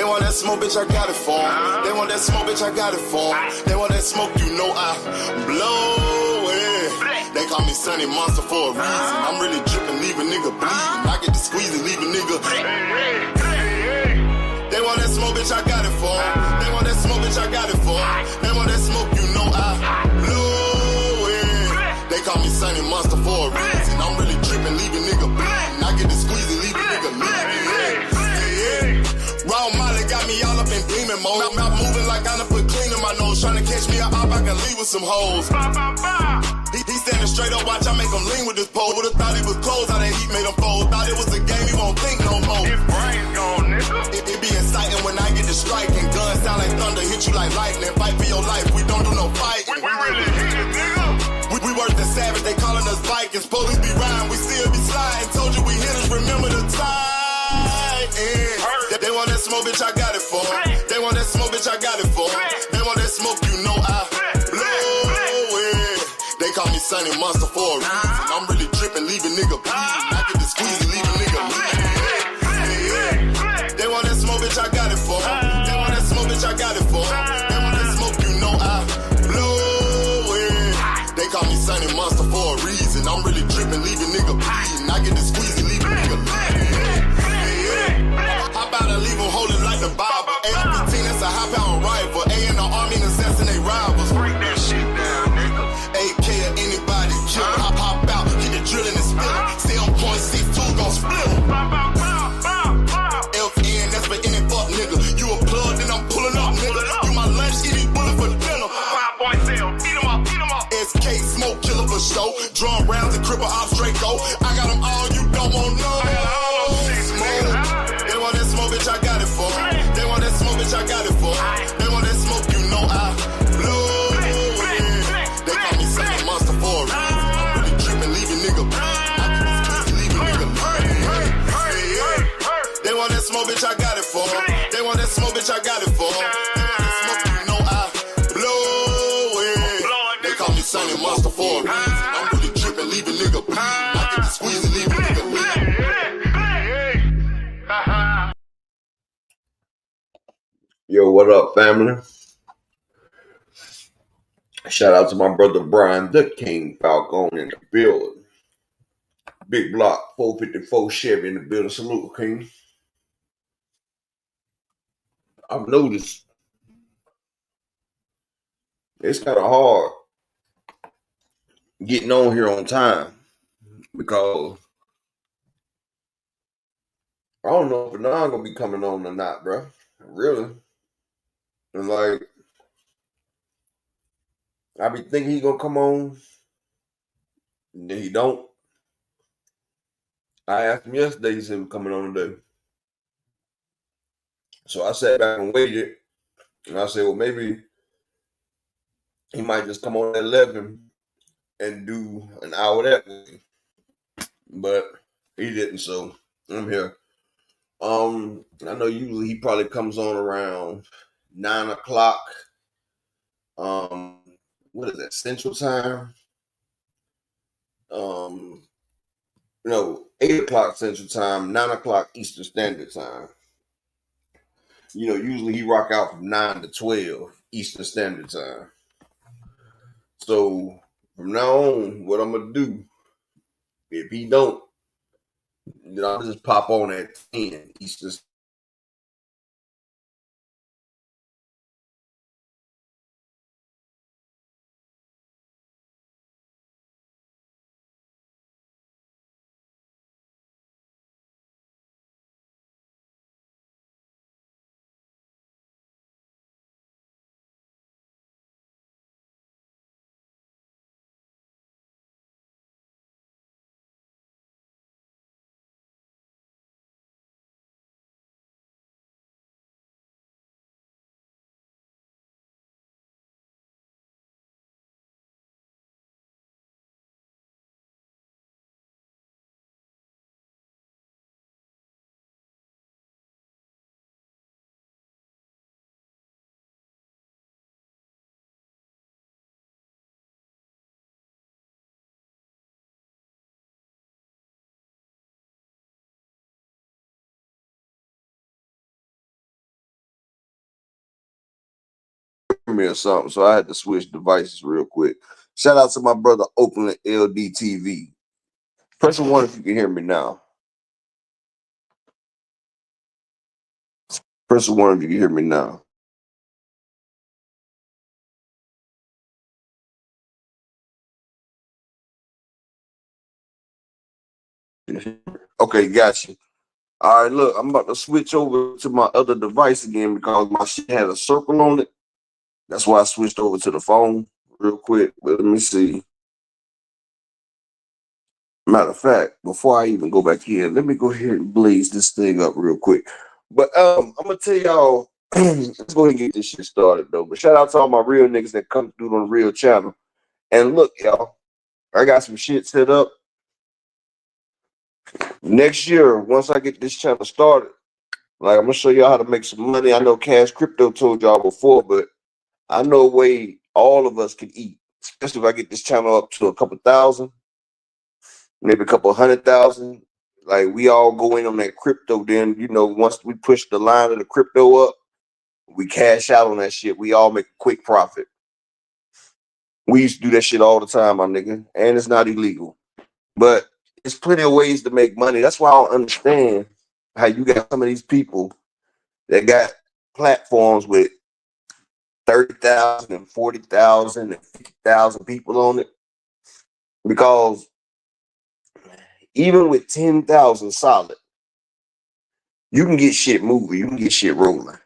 want that smoke, bitch, I got it for 'em. They want that smoke, bitch, I got it for 'em. They want that smoke, you know I blow it. They call me Sunny Monster for a reason. I'm really dripping, leave a nigga bleeding. I get to squeeze and leave a nigga. They want that smoke, bitch, I got it for 'em. They want that smoke, bitch, I got it for 'em. They want that smoke, you know I blow it. They call me Sunny Monster for a reason. I'm really dripping, leave a nigga bleeding. I get to squeeze and leave a nigga bleeding. Raw Molly got me all up in demon mode. Mouth moving like I done put clean in my nose. Trying to catch me a op, I can leave with some hoes. He standing straight up, watch I make him lean with this pole. Would've thought he was closed, how that heat made him fold. Thought it was a game, he won't think no more. His brain's gone, nigga. It be exciting when I get to striking. Guns sound like thunder, hit you like lightning. Fight for your life, we don't do no fighting. We really hit it, nigga. We worse than savage, they calling us Vikings. Police be riding, we still be sliding. Told you we hitters, remember the time. They want that smoke, bitch, I got it for 'em. They want that smoke, bitch, I got it for 'em. They want that smoke, you know I blow it. They call me Sunny Monster for a reason. I'm really dripping, leave a nigga bleeding. I get to squeeze and leave a nigga bleeding. They want that smoke, bitch, I got it for 'em. They want that smoke, bitch, I got it for 'em. They want that smoke, you know I blow it. They call me Sunny Monster for a reason. I'm really dripping, leave a nigga bleeding. I get to squeeze and leave a nigga bleeding. How about I leave them holding like the Bible? AR-15, that's a high-power rifle. A in the army and assassinate rivals. Break that shit down, nigga. AK or anybody kill. Hop out, get the drilling and spilling. Stay on point, 6-2 gon' split 'em. FN, that's for any fuck nigga. You a plug, then I'm pulling up, nigga. You my lunch, eat these bullets for dinner. 5.0, eat 'em up, eat 'em up. SK, smoke killer for show. Drum rounds and cripple ops, Draco. I got them all, you don't want no. They want that smoke, bitch, I got it for 'em. They want that smoke, bitch, I got it for 'em. They want that smoke, you know I blow it. They call me Sunny Monster for a reason. I'm really dripping, leave a nigga bleeding. I can squeeze and leave a nigga bleeding. They want that smoke, bitch, I got it for 'em. They want that smoke, bitch, I got it for 'em. They want that smoke, you know I blow it. They call me Sunny Monster for a reason. I'm really dripping, leave a nigga bleeding. I can squeeze and leave a nigga bleeding. Yo, what up, family? Shout out to my brother Brian, the King Falcone in the building. Big block, 454 Chevy in the building. Salute, King. I've noticed it's kind of hard getting on here on time because I don't know if I'm gonna be coming on or not, bro. Really. And like, I be thinking he gonna come on, and then he don't. I asked him yesterday, he said we're coming on today. So I sat back and waited, and I said, well, maybe he might just come on at 11 and do an hour that way. But he didn't, so I'm here. I know usually he probably comes on around 9 o'clock. What is that, Central Time? 8 o'clock Central Time, 9 o'clock Eastern Standard Time. Usually he rock out from 9 to 12 Eastern Standard Time. So from now on, what I'm gonna do, if he don't, I'll just pop on at 10 Eastern me or something, so I had to switch devices real quick. Shout out to my brother Oakland LDTV. Press 1 if you can hear me now. Press 1 if you can hear me now. Okay, gotcha. All right, look, I'm about to switch over to my other device again because my shit had a circle on it. That's why I switched over to the phone real quick. But let me see. Matter of fact, before I even go back here, let me go ahead and blaze this thing up real quick. But I'm gonna tell y'all, let's go ahead and get this shit started though. But shout out to all my real niggas that come through on the real channel. And look, y'all, I got some shit set up. Next year, once I get this channel started, like I'm gonna show y'all how to make some money. I know Cash Crypto told y'all before, but I know a way all of us can eat, especially if I get this channel up to a couple thousand, maybe a couple 100,000. Like we all go in on that crypto. Then once we push the line of the crypto up, we cash out on that shit. We all make a quick profit. We used to do that shit all the time, my nigga, and it's not illegal. But there's plenty of ways to make money. That's why I don't understand how you got some of these people that got platforms with 30,000 and 40,000 and 50,000 people on it. Because even with 10,000 solid, you can get shit moving. You can get shit rolling.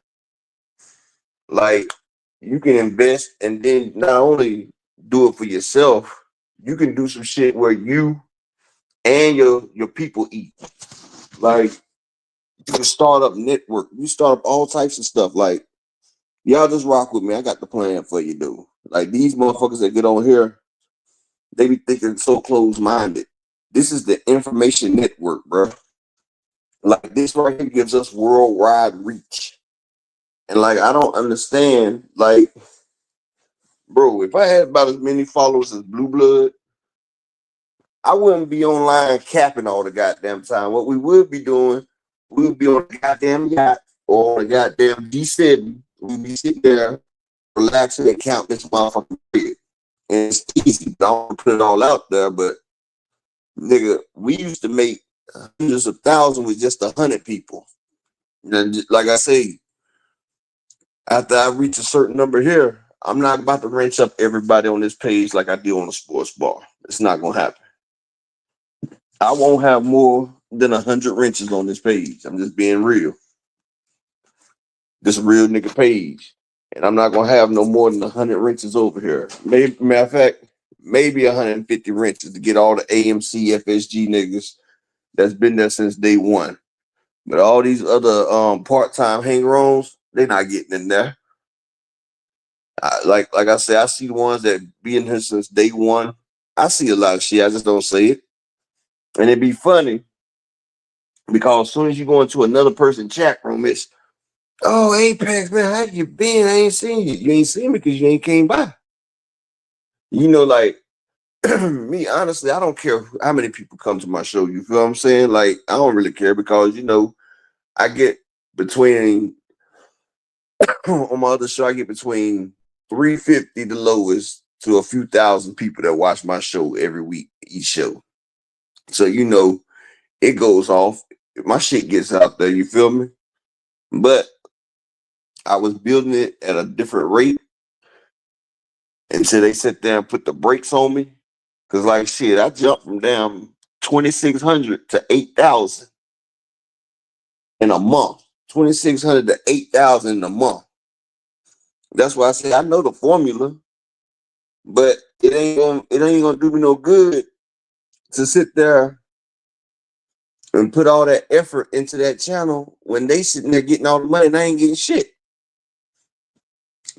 Like you can invest and then not only do it for yourself, you can do some shit where you and your people eat. Like you can start up network. You start up all types of stuff. Like y'all just rock with me. I got the plan for you, dude. Like these motherfuckers that get on here, they be thinking so close-minded. This is the information network, bro. Like this right here gives us worldwide reach. And like I don't understand, like, bro, if I had about as many followers as Blue Blood, I wouldn't be online capping all the goddamn time. What we would be doing, we would be on a goddamn yacht or on a goddamn G7. We'd be sitting there relaxing and count this motherfucking bread. And it's easy. I don't put it all out there, but nigga, we used to make hundreds of thousands with just 100 people. And like I say, after I reach a certain number here, I'm not about to wrench up everybody on this page like I do on a sports bar. It's not gonna happen. I won't have more than 100 wrenches on this page. I'm just being real. This real nigga page. And I'm not gonna have no more than 100 wrenches over here. Maybe, matter of fact, maybe 150 wrenches to get all the AMC FSG niggas that's been there since day one. But all these other part-time hanger-ons, they're not getting in there. Like I said, I see the ones that be in here since day one. I see a lot of shit. I just don't say it. And it'd be funny because as soon as you go into another person's chat room, it's, oh, Apex, man, how you been? I ain't seen you. You ain't seen me because you ain't came by. Like, me, honestly, I don't care how many people come to my show. You feel what I'm saying? Like, I don't really care because, I get between, on my other show, I get between 350 the lowest to a few thousand people that watch my show every week, each show. So, it goes off. My shit gets out there, you feel me? But I was building it at a different rate until they sit there and put the brakes on me. Cause like shit, I jumped from damn 2,600 to 8,000 in a month. 2,600 to 8,000 in a month. That's why I say I know the formula, but it ain't gonna do me no good to sit there and put all that effort into that channel when they sitting there getting all the money and I ain't getting shit.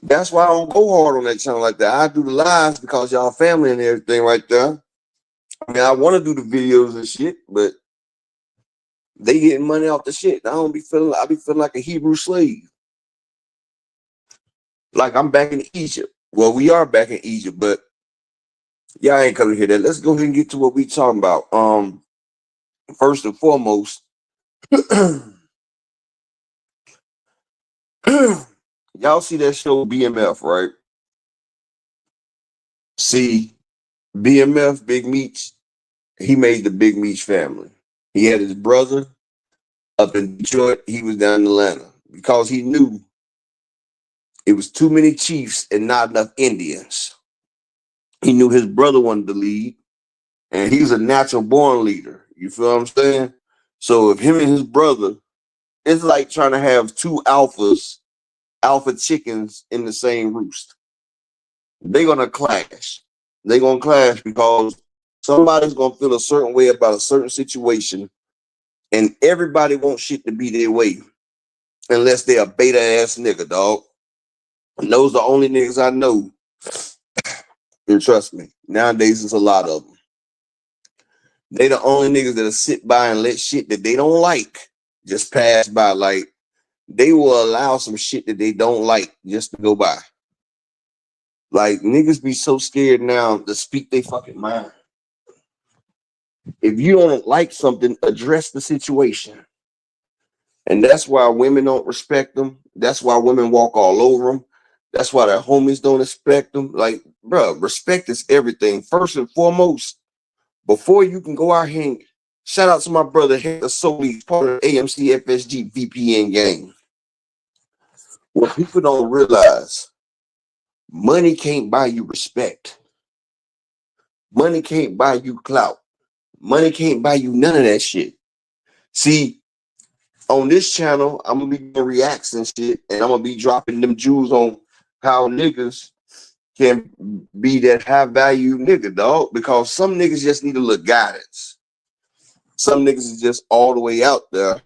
That's why I don't go hard on that channel like that. I do the lives because y'all family and everything right there. I mean, I want to do the videos and shit, but they getting money off the shit. I be feeling like a Hebrew slave. Like I'm back in Egypt. Well, we are back in Egypt, but y'all ain't coming here. That. Let's go ahead and get to what we talking about. First and foremost, y'all see that show BMF, right? See, BMF, Big Meech, he made the Big Meech family. He had his brother up in Detroit. He was down in Atlanta because he knew it was too many chiefs and not enough Indians. He knew his brother wanted to lead, and he's a natural born leader. You feel what I'm saying? So if him and his brother, it's like trying to have two alpha chickens in the same roost. They're gonna clash. They're gonna clash because somebody's gonna feel a certain way about a certain situation, and everybody wants shit to be their way unless they're a beta ass nigga, dog. And those are the only niggas I know. And trust me, nowadays there's a lot of them. They the only niggas that'll sit by and let shit that they don't like just pass by. Like they will allow some shit that they don't like just to go by. Like niggas be so scared now to speak their fucking mind. If you don't like something, address the situation. And that's why women don't respect them. That's why women walk all over them. That's why their homies don't respect them. Like, bro, respect is everything. First and foremost, before you can go out here and shout out to my brother Hector Soli, part of the AMC FSG VPN gang. What people don't realize, money can't buy you respect. Money can't buy you clout. Money can't buy you none of that shit. See, on this channel, I'm gonna be doing reacts and shit, and I'm gonna be dropping them jewels on how niggas can be that high value nigga, dog. Because some niggas just need a little guidance. Some niggas is just all the way out there.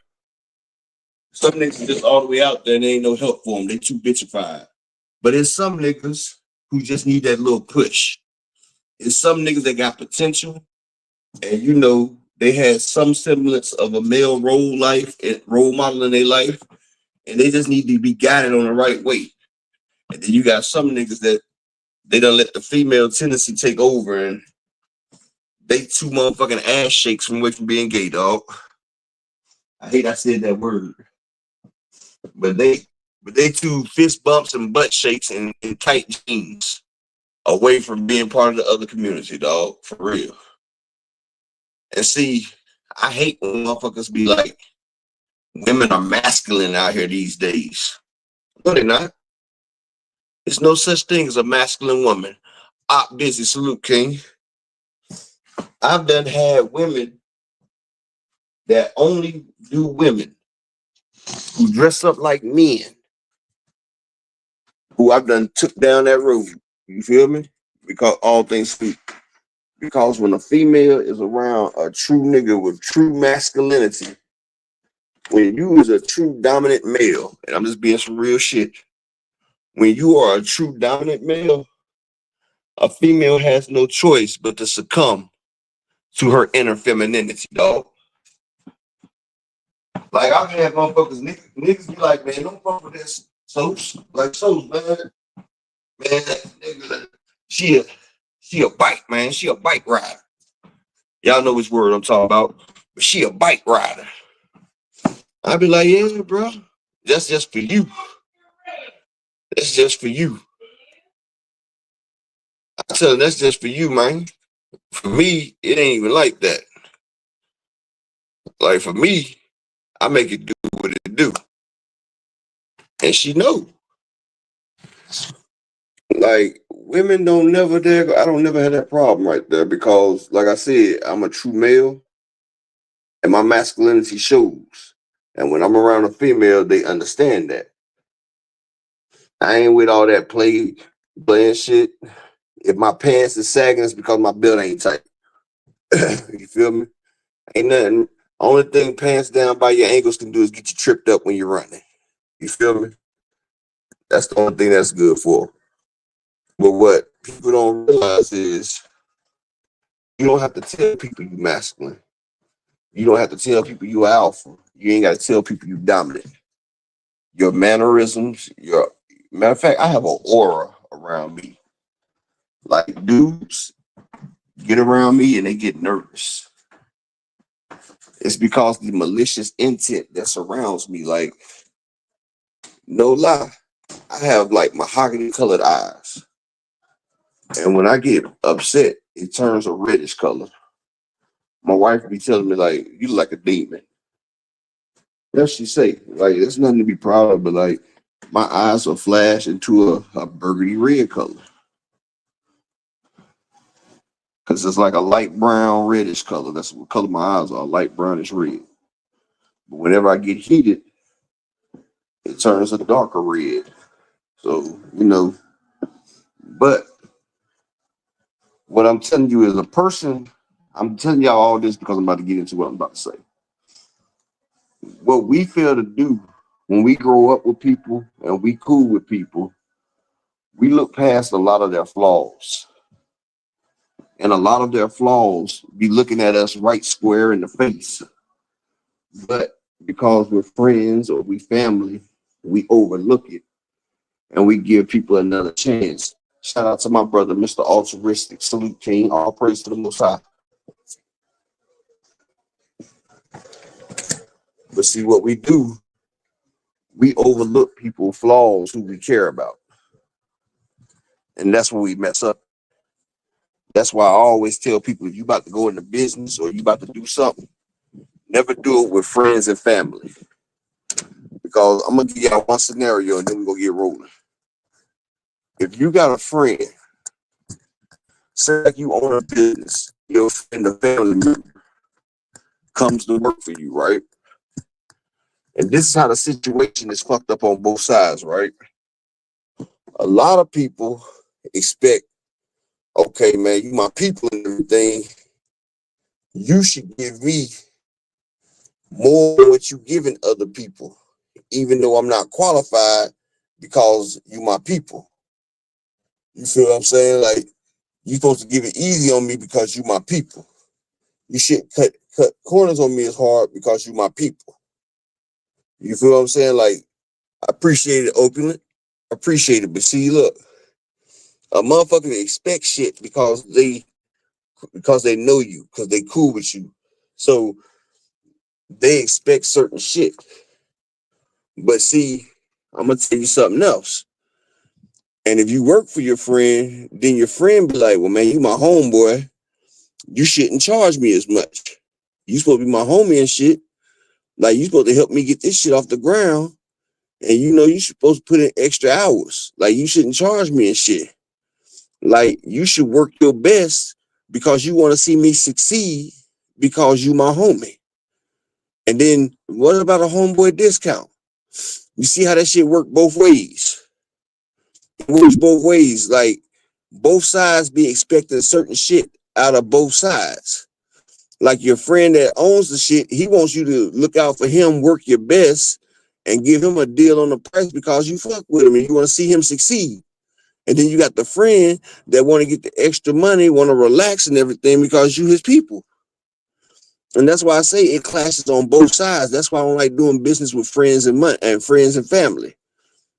Some niggas is just all the way out there and there ain't no help for them. They too bitchified. But there's some niggas who just need that little push. There's some niggas that got potential, and you know, they had some semblance of a male role model in their life, and they just need to be guided on the right way. And then you got some niggas that they don't let the female tendency take over, and they too motherfucking ass shakes from away from being gay, dog. I hate I said that word, but they too fist bumps and butt shakes and tight jeans away from being part of the other community, dog. For real. And see, I hate when motherfuckers be like, women are masculine out here these days. No, they're not. There's no such thing as a masculine woman. Op busy, salute, King. I've done had women that only do women who dress up like men, who I've done took down that road. You feel me? Because all things speak. Because when a female is around a true nigga with true masculinity, when you is a true dominant male, and I'm just being some real shit, when you are a true dominant male, a female has no choice but to succumb to her inner femininity, dog. Like I've had motherfuckers, niggas be like, man, don't fuck with this Soaps. Like Soaps, man. Man, nigga, she a bike, man. She a bike rider. Y'all know which word I'm talking about. But she a bike rider. I be like, yeah, bro. That's just for you. That's just for you. I tell them that's just for you, man. For me, it ain't even like that. Like for me, I make it do what it do. And she know. Like women don't never dare. I don't never have that problem right there because, like I said, I'm a true male, and my masculinity shows. And when I'm around a female, they understand that. I ain't with all that playing shit. If my pants is sagging, it's because my belt ain't tight. You feel me? Ain't nothing. Only thing pants down by your ankles can do is get you tripped up when you're running. You feel me? That's the only thing that's good for. But what people don't realize is you don't have to tell people you masculine. You don't have to tell people you alpha. You ain't got to tell people you dominant. Your mannerisms, your matter of fact, I have an aura around me. Like dudes get around me and they get nervous. It's because the malicious intent that surrounds me. Like, no lie, I have like mahogany colored eyes. And when I get upset, it turns a reddish color. My wife be telling me like, "You look like a demon." That's she say. Like, there's nothing to be proud of, but like, my eyes will flash into a burgundy red color because it's like a light brown reddish color. That's what color my eyes are, light brownish red. But whenever I get heated, it turns a darker red. So but what I'm telling you is a person. I'm telling y'all all this because I'm about to get into what I'm about to say. What we fail to do when we grow up with people and we cool with people, we look past a lot of their flaws. And a lot of their flaws be looking at us right square in the face. But because we're friends or we family, we overlook it and we give people another chance. Shout out to my brother, Mr. Altruistic. Salute King. All praise to the Most High. But see what we do, we overlook people's flaws who we care about. And that's when we mess up. That's why I always tell people if you about to go into business or you about to do something, never do it with friends and family. Because I'm gonna give y'all one scenario and then we're gonna get rolling. If you got a friend, say like you own a business, your friend or family member comes to work for you, right? And this is how the situation is fucked up on both sides, right? A lot of people expect, okay, man, you my people and everything. You should give me more than what you giving other people, even though I'm not qualified because you my people. You feel what I'm saying? Like, you supposed to give it easy on me because you my people. You shouldn't cut corners on me as hard because you my people. You feel what I'm saying? Like, I appreciate it, opulent. I appreciate it, but see, look, a motherfucker expect shit because they know you, because they cool with you. So they expect certain shit. But see, I'm gonna tell you something else. And if you work for your friend, then your friend be like, well, man, you my homeboy. You shouldn't charge me as much. You supposed to be my homie and shit. Like, you supposed to help me get this shit off the ground. And you supposed to put in extra hours. Like, you shouldn't charge me and shit. Like, you should work your best because you want to see me succeed because you my homie. And then what about a homeboy discount? You see how that shit work both ways. It works both ways. Like, both sides be expecting certain shit out of both sides. Like, your friend that owns the shit, he wants you to look out for him, work your best, and give him a deal on the price because you fuck with him and you want to see him succeed. And then you got the friend that want to get the extra money, want to relax and everything because you his people. And that's why I say it clashes on both sides. That's why I don't like doing business with friends and money and friends and family.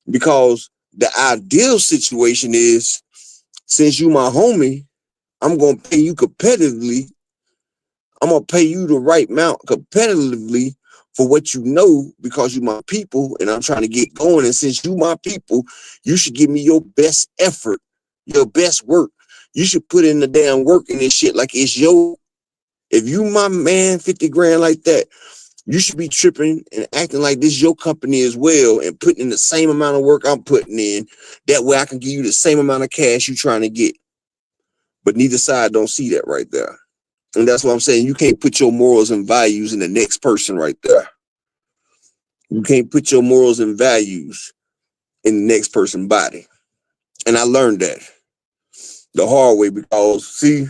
Because the ideal situation is, since you my homie, I'm gonna pay you competitively. I'm gonna pay you the right amount competitively for what you know because you my people and I'm trying to get going. And since you my people, you should give me your best effort, your best work. You should put in the damn work in this shit like it's your. If you my man, 50 grand like that, you should be tripping and acting like this your company as well and putting in the same amount of work I'm putting in. That way I can give you the same amount of cash you trying to get. But neither side don't see that right there. And that's what I'm saying. You can't put your morals and values in the next person right there. You can't put your morals and values in the next person's body. And I learned that the hard way because, see,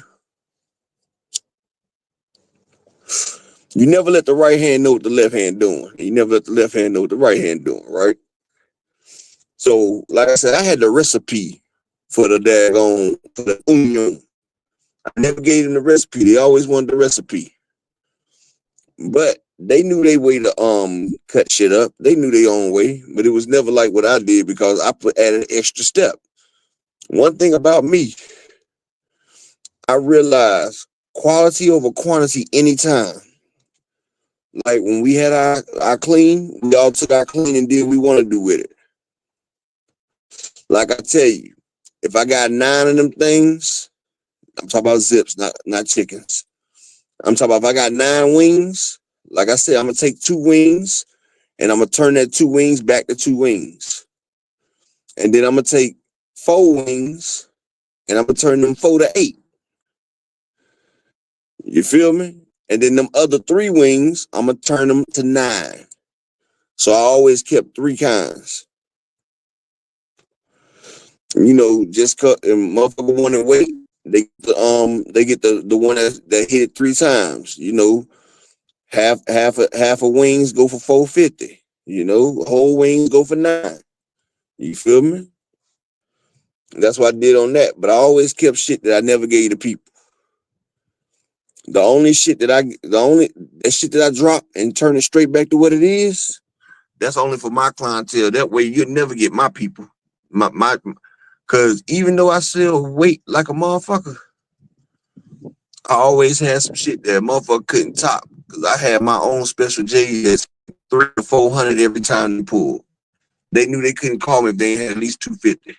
you never let the right hand know what the left hand doing. And you never let the left hand know what the right hand doing, right? So, like I said, I had the recipe for the daggone, for the onion. I never gave them the recipe. They always wanted the recipe. But they knew their way to cut shit up. They knew their own way, but it was never like what I did because I added an extra step. One thing about me, I realized quality over quantity anytime. Like when we had our clean, we all took our clean and did what we want to do with it. Like I tell you, If I got 9 of them things, I'm talking about zips, not chickens. I'm talking about if I got 9 wings, like I said, I'm gonna take 2 wings and I'm gonna turn that 2 wings back to 2 wings. And then I'm gonna take 4 wings and I'm gonna turn them 4 to 8. You feel me? And then them other 3 wings, I'm gonna turn them to 9. So I always kept 3 kinds. You know, just cut and motherfucker want to wait. They get the one that hit it 3 times. You know, half of wings go for $4.50. You know, whole wings go for 9. You feel me? That's what I did on that. But I always kept shit that I never gave to people. That shit that I drop and turn it straight back to what it is, that's only for my clientele. That way you'll never get my people. Cause even though I sell weight like a motherfucker, I always had some shit that a motherfucker couldn't top. Cause I had my own special J that's 300 to 400 every time they pulled. They knew they couldn't call me if they had at least 250.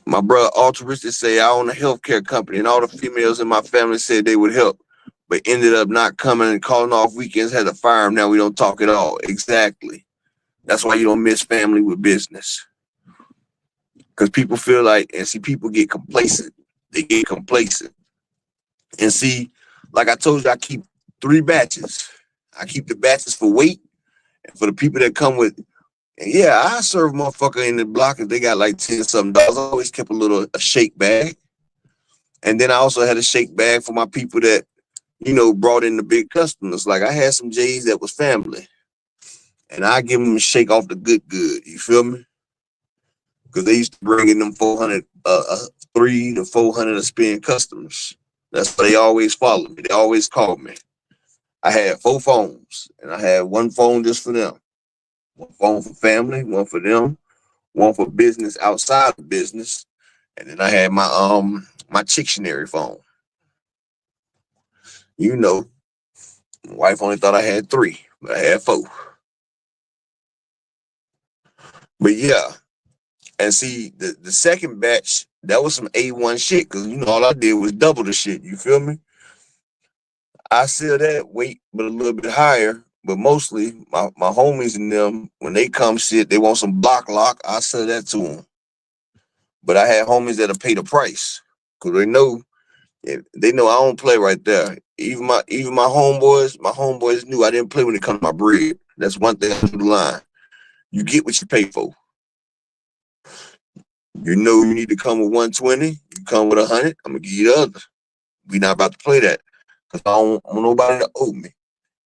My brother altruistic say I own a healthcare company and all the females in my family said they would help, but ended up not coming and calling off weekends, had to fire them. Now we don't talk at all. Exactly. That's why you don't miss family with business. Because people feel like, and see, people get complacent. They get complacent. And see, like I told you, I keep 3 batches. I keep the batches for weight and for the people that come with. And yeah, I serve motherfucker in the block if they got like 10 something dollars. I always kept a shake bag. And then I also had a shake bag for my people that, you know, brought in the big customers. Like I had some J's that was family. And I give them a shake off the good. You feel me? Because they used to bring in them 400, 3 to 400 to spend customers. That's why they always follow me. They always call me. I had 4 phones, and I had 1 phone just for them. 1 phone for family, 1 for them, 1 for business outside of business, and then I had my Chicktionary phone. You know, my wife only thought I had 3, but I had 4. But yeah, and see the second batch, that was some A1 shit, because you know all I did was double the shit. You feel me? I sell that weight, but a little bit higher. But mostly my homies and them, when they come shit, they want some block lock. I sell that to them. But I had homies that'll pay the price because they know I don't play right there. Even my homeboys knew I didn't play when it comes to my bread. That's one thing I do the line. You get what you pay for. You know you need to come with 120. You come with 100. I'm gonna give you the other. We not about to play that because I don't want nobody to owe me.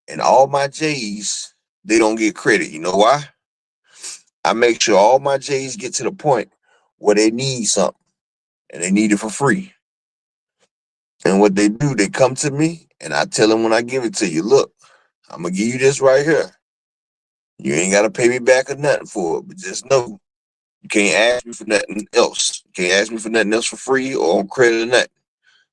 And all my J's, they don't get credit. You know why? I make sure all my J's get to the point where they need something and they need it for free. And what they do, they come to me and I tell them when I give it to you, look, I'm going to give you this right here. You ain't got to pay me back or nothing for it, but just know you can't ask me for nothing else. You can't ask me for nothing else for free or on credit or nothing.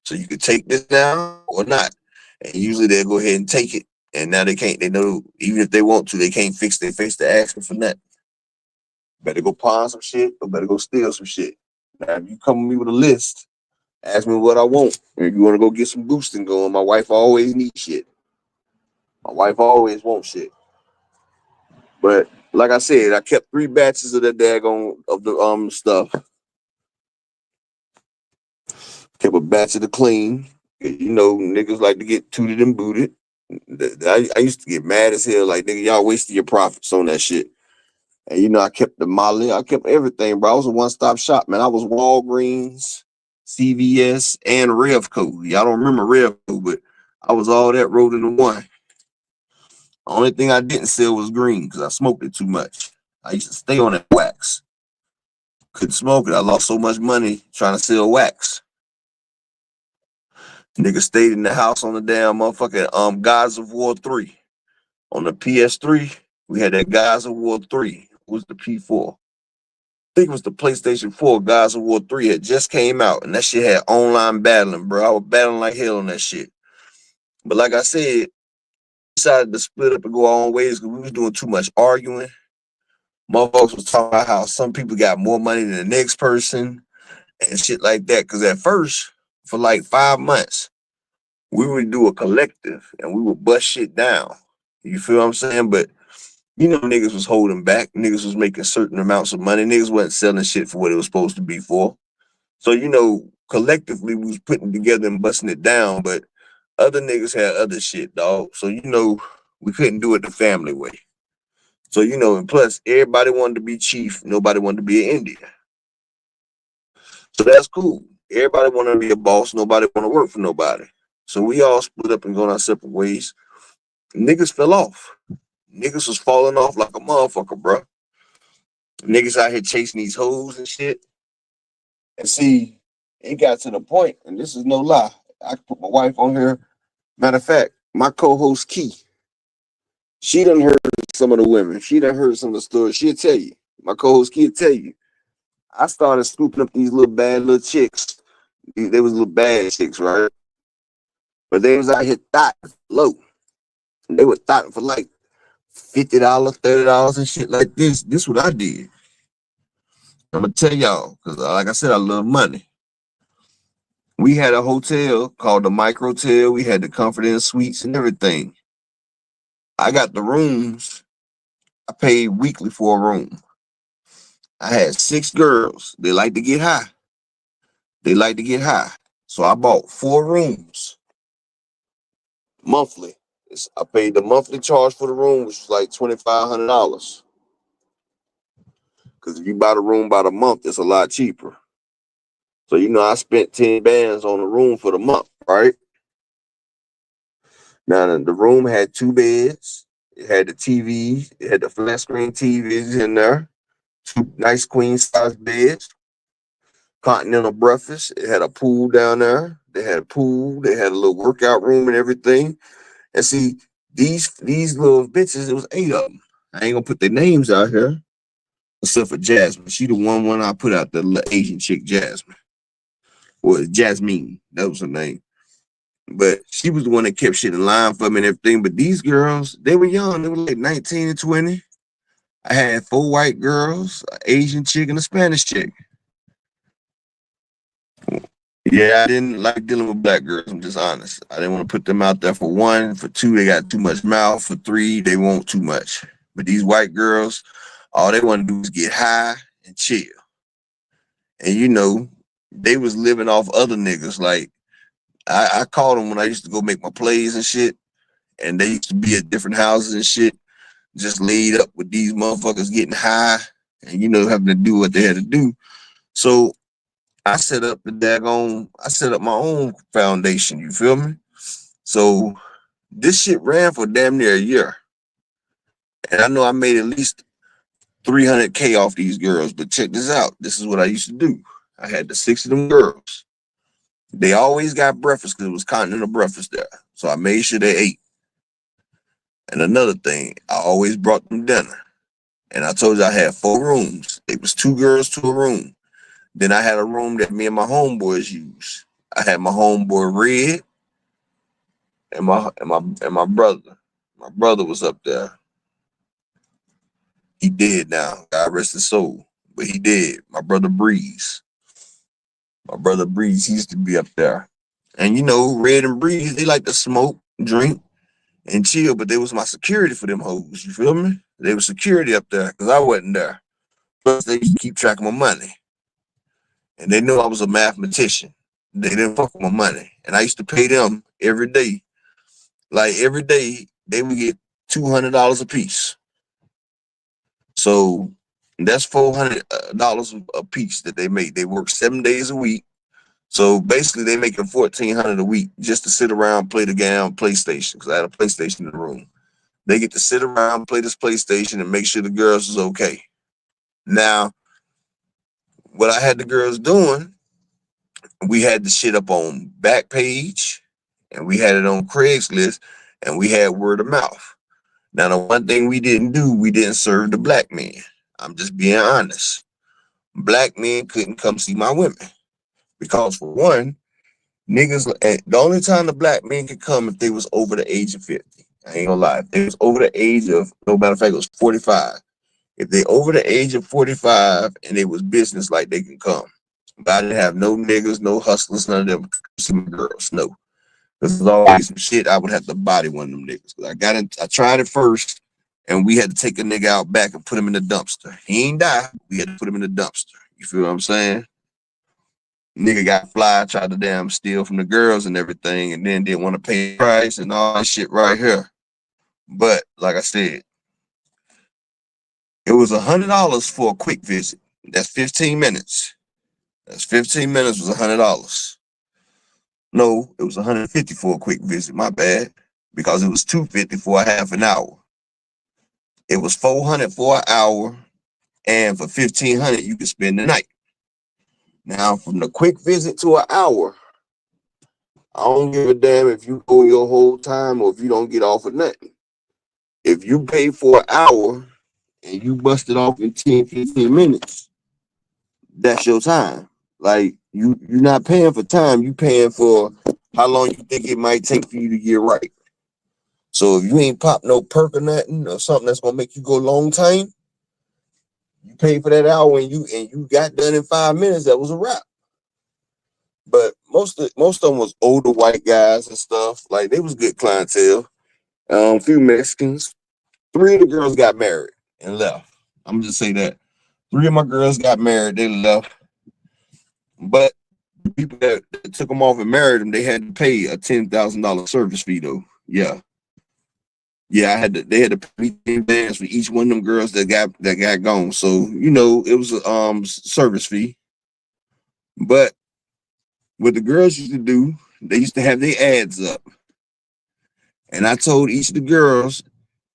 So you can take this now or not. And usually they'll go ahead and take it. And now they can't, they know, even if they want to, they can't fix their face to asking for nothing. Better go pawn some shit or better go steal some shit. Now, if you come with me with a list, ask me what I want. If you want to go get some boosting going, my wife always needs shit. My wife always wants shit. But like I said, I kept 3 batches of that daggone of the stuff. Kept a batch of the clean. You know, niggas like to get tooted and booted. I used to get mad as hell, like, nigga, y'all wasted your profits on that shit. And, you know, I kept the Molly. I kept everything, bro. I was a one-stop shop, man. I was Walgreens, CVS, and Revco. Y'all don't remember Revco, but I was all that rolled into one. The only thing I didn't sell was green because I smoked it too much. I used to stay on that wax. Couldn't smoke it. I lost so much money trying to sell wax. Nigga stayed in the house on the damn motherfucking Gods of War 3. On the PS3, we had that Gods of War 3. It was the P4. I think it was the PlayStation 4. Gods of War 3 had just came out, and that shit had online battling, bro. I was battling like hell on that shit. But like I said, we decided to split up and go our own ways because we was doing too much arguing. Motherfuckers was talking about how some people got more money than the next person and shit like that. Cause at first, for like 5 months, we would do a collective and we would bust shit down. You feel what I'm saying? But you know, niggas was holding back. Niggas was making certain amounts of money. Niggas wasn't selling shit for what it was supposed to be for. So, you know, collectively we was putting together and busting it down, but other niggas had other shit, dog. So, you know, we couldn't do it the family way. So, you know, and plus everybody wanted to be chief. Nobody wanted to be an Indian. So that's cool. Everybody wanted to be a boss. Nobody want to work for nobody. So we all split up and going our separate ways. Niggas fell off. Niggas was falling off like a motherfucker, bro. Niggas out here chasing these hoes and shit. And see, it got to the point, and this is no lie. I can put my wife on here. Matter of fact, my co-host Key, she done heard some of the women. She done heard some of the stories. She'll tell you. My co-host Key will tell you. I started scooping up these little bad little chicks. They was little bad chicks, right? But they was out here thought low. They were thought for like $50, $30 and shit like this. This what I did. I'm gonna tell y'all, because like I said, I love money. We had a hotel called the Microtel. We had the Comfort Inn suites and everything. I got the rooms. I paid weekly for a room. I had 6 girls. They like to get high. So I bought 4 rooms monthly. I paid the monthly charge for the room, which was like $2,500. Because if you buy the room by the month, it's a lot cheaper. So, you know, I spent 10 bands on the room for the month, right? Now, the room had 2 beds. It had the TV. It had the flat screen TVs in there. 2 nice queen size beds. Continental breakfast. It had a pool down there. They had a pool. They had a little workout room and everything. And see, these little bitches, it was 8 of them. I ain't gonna put their names out here, except for Jasmine. She the one I put out, the little Asian chick, Jasmine. Or Jasmine, that was her name. But she was the one that kept shit in line for me and everything. But these girls, they were young. They were like 19 and 20. I had 4 white girls, an Asian chick, and a Spanish chick. Yeah, I didn't like dealing with black girls. I'm just honest. I didn't want to put them out there for 1. For 2, they got too much mouth. For 3, they want too much. But these white girls, all they want to do is get high and chill. And you know, they was living off other niggas. Like I called them when I used to go make my plays and shit. And they used to be at different houses and shit, just laid up with these motherfuckers getting high and, you know, having to do what they had to do. So I set up my own foundation, you feel me? So this shit ran for damn near a year. And I know I made at least $300K off these girls, but check this out. This is what I used to do. I had the 6 of them girls. They always got breakfast because it was continental breakfast there. So I made sure they ate. And another thing, I always brought them dinner. And I told you I had 4 rooms. It was 2 girls to a room. Then I had a room that me and my homeboys used. I had my homeboy Red and my brother. My brother was up there. He dead now. God rest his soul. But he dead. My brother Breeze. He used to be up there. And you know, Red and Breeze, they like to smoke, drink, and chill, but they was my security for them hoes. You feel me? They was security up there because I wasn't there. Plus, they used to keep track of my money. And they knew I was a mathematician. They didn't fuck with my money. And I used to pay them every day. Like every day, they would get $200 a piece. So that's $400 a piece that they make. They work 7 days a week. So basically, they making $1,400 a week just to sit around, play the game, PlayStation, because I had a PlayStation in the room. They get to sit around, play this PlayStation, and make sure the girls is okay. Now, what I had the girls doing, we had the shit up on Backpage, and we had it on Craigslist, and we had word of mouth. Now, the one thing we didn't do, we didn't serve the black men. I'm just being honest. Black men couldn't come see my women. Because for one, niggas, the only time the black men could come if they was over the age of 50. I ain't gonna lie. If they was over the age of, no matter of fact, it was 45. If they over the age of 45 and it was business, like they can come. But I didn't have no niggas, no hustlers, none of them see my girls. No. This is always some shit I would have to body one of them niggas. I tried it first, and we had to take a nigga out back and put him in the dumpster. He ain't die. We had to put him in the dumpster. You feel what I'm saying? Nigga got fly, tried to damn steal from the girls and everything, and then didn't want to pay the price and all that shit right here. But like I said, it was $100 for a quick visit. That's 15 minutes. That's 15 minutes was $100. No, it was 150 for a quick visit. My bad, because it was 250 for a half an hour. It was 400 for an hour, and for 1,500 you could spend the night. Now, from the quick visit to an hour, I don't give a damn if you go your whole time or if you don't get off of nothing. If you pay for an hour and you bust it off in 10, 15 minutes, that's your time. Like, you're not paying for time, you paying for how long you think it might take for you to get right. So if you ain't pop no perk or nothing or something that's gonna make you go long time, you pay for that hour and you got done in 5 minutes, that was a wrap. But most of them was older white guys and stuff. Like, they was good clientele. A few Mexicans. 3 of the girls got married and left. I'm just say that. 3 of my girls got married, they left. But the people that took them off and married them, they had to pay a $10,000 service fee though. Yeah. Yeah, they had to pay $10,000 for each one of them girls that got gone. So, it was a service fee. But what the girls used to do, they used to have their ads up. And I told each of the girls,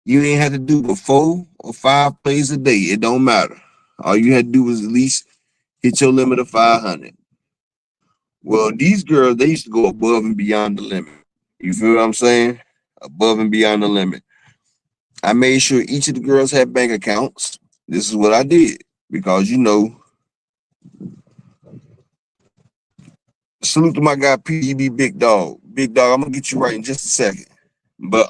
you ain't had to do but 4 or 5 plays a day. It don't matter. All you had to do was at least hit your limit of 500. Well, these girls, they used to go above and beyond the limit. You feel what I'm saying? Above and beyond the limit. I made sure each of the girls had bank accounts. This is what I did. Because, salute to my guy PGB Big Dog. Big Dog, I'm gonna get you right in just a second. But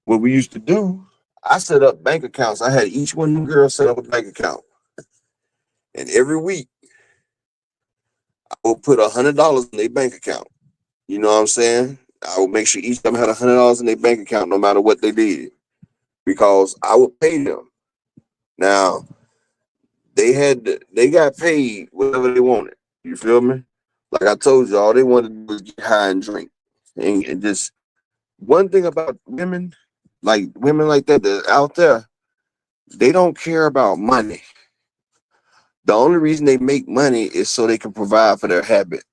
what we used to do, I set up bank accounts. I had each one of them girls set up a bank account. And every week, I would put $100 in their bank account. You know what I'm saying? I would make sure each of them had $100 in their bank account no matter what they did. Because I would pay them. Now, they got paid whatever they wanted. You feel me? Like I told you, all they wanted to do was get high and drink. And just one thing about women like that out there, they don't care about money. The only reason they make money is so they can provide for their habit.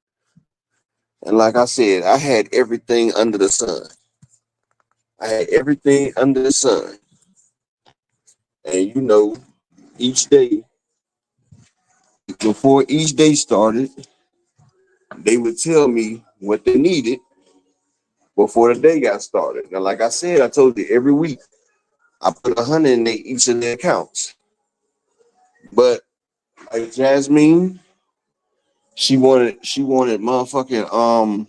And like I said, I had everything under the sun. I had everything under the sun. And each day, before each day started, they would tell me what they needed before the day got started. Now, like I said, I told you every week I put 100 in each of their accounts. But like Jasmine, she wanted motherfucking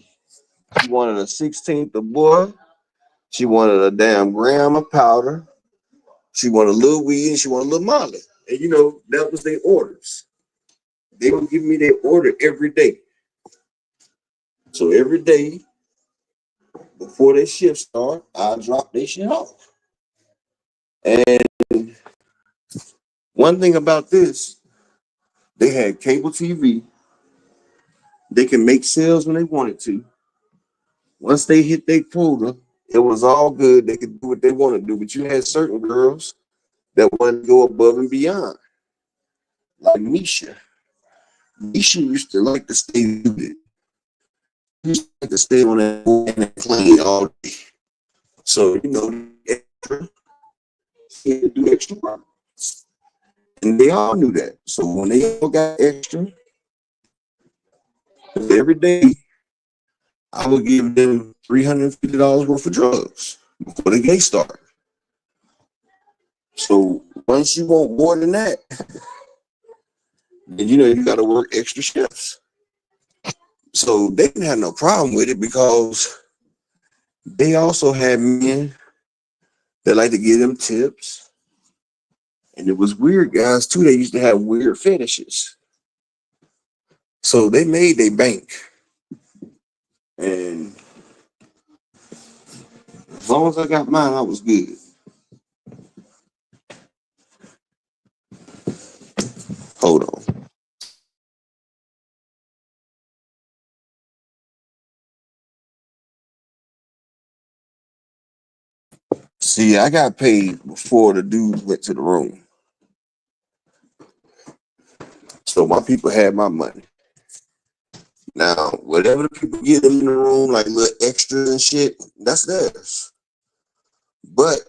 she wanted a 16th of boy. She wanted a damn gram of powder. She wanted a little weed and she wanted a little molly. And that was their orders. They would give me their order every day. So every day before their shift start, I drop their shit off. And one thing about this, they had cable TV. They can make sales when they wanted to. Once they hit their quota, it was all good. They could do what they want to do. But you had certain girls that wanted to go above and beyond. Like Misha. Misha used to like to stay muted. She used to like to stay on that and clean all day. So, extra, she had to do extra work. And they all knew that. So when they all got extra, every day, I would give them $350 worth of drugs before the day started. So once you want more than that, then you got to work extra shifts. So they didn't have no problem with it because they also had men that like to give them tips. And it was weird guys too. They used to have weird fetishes. So they made their bank. And as long as I got mine, I was good. Hold on. See, I got paid before the dude went to the room. So my people had my money. Now, whatever the people get them in the room, like little extras and shit, that's theirs. But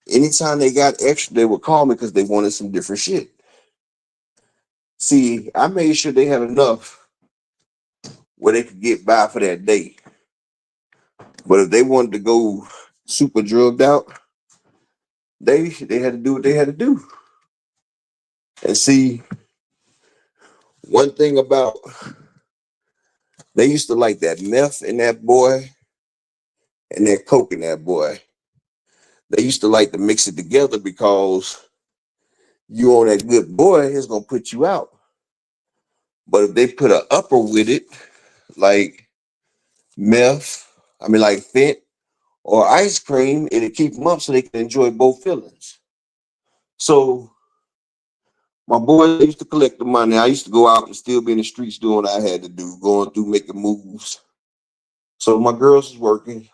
anytime they got extra, they would call me because they wanted some different shit. See, I made sure they had enough where they could get by for that day. But if they wanted to go super drugged out, they had to do what they had to do. And see, one thing about they used to like that meth in that boy and that coke in that boy. They used to like to mix it together because you on that good boy, it's gonna put you out. But if they put an upper with it, like meth, like fent or ice cream, it'll keep them up so they can enjoy both feelings. So my boys used to collect the money. I used to go out and still be in the streets doing what I had to do, going through making moves. So my girls was working.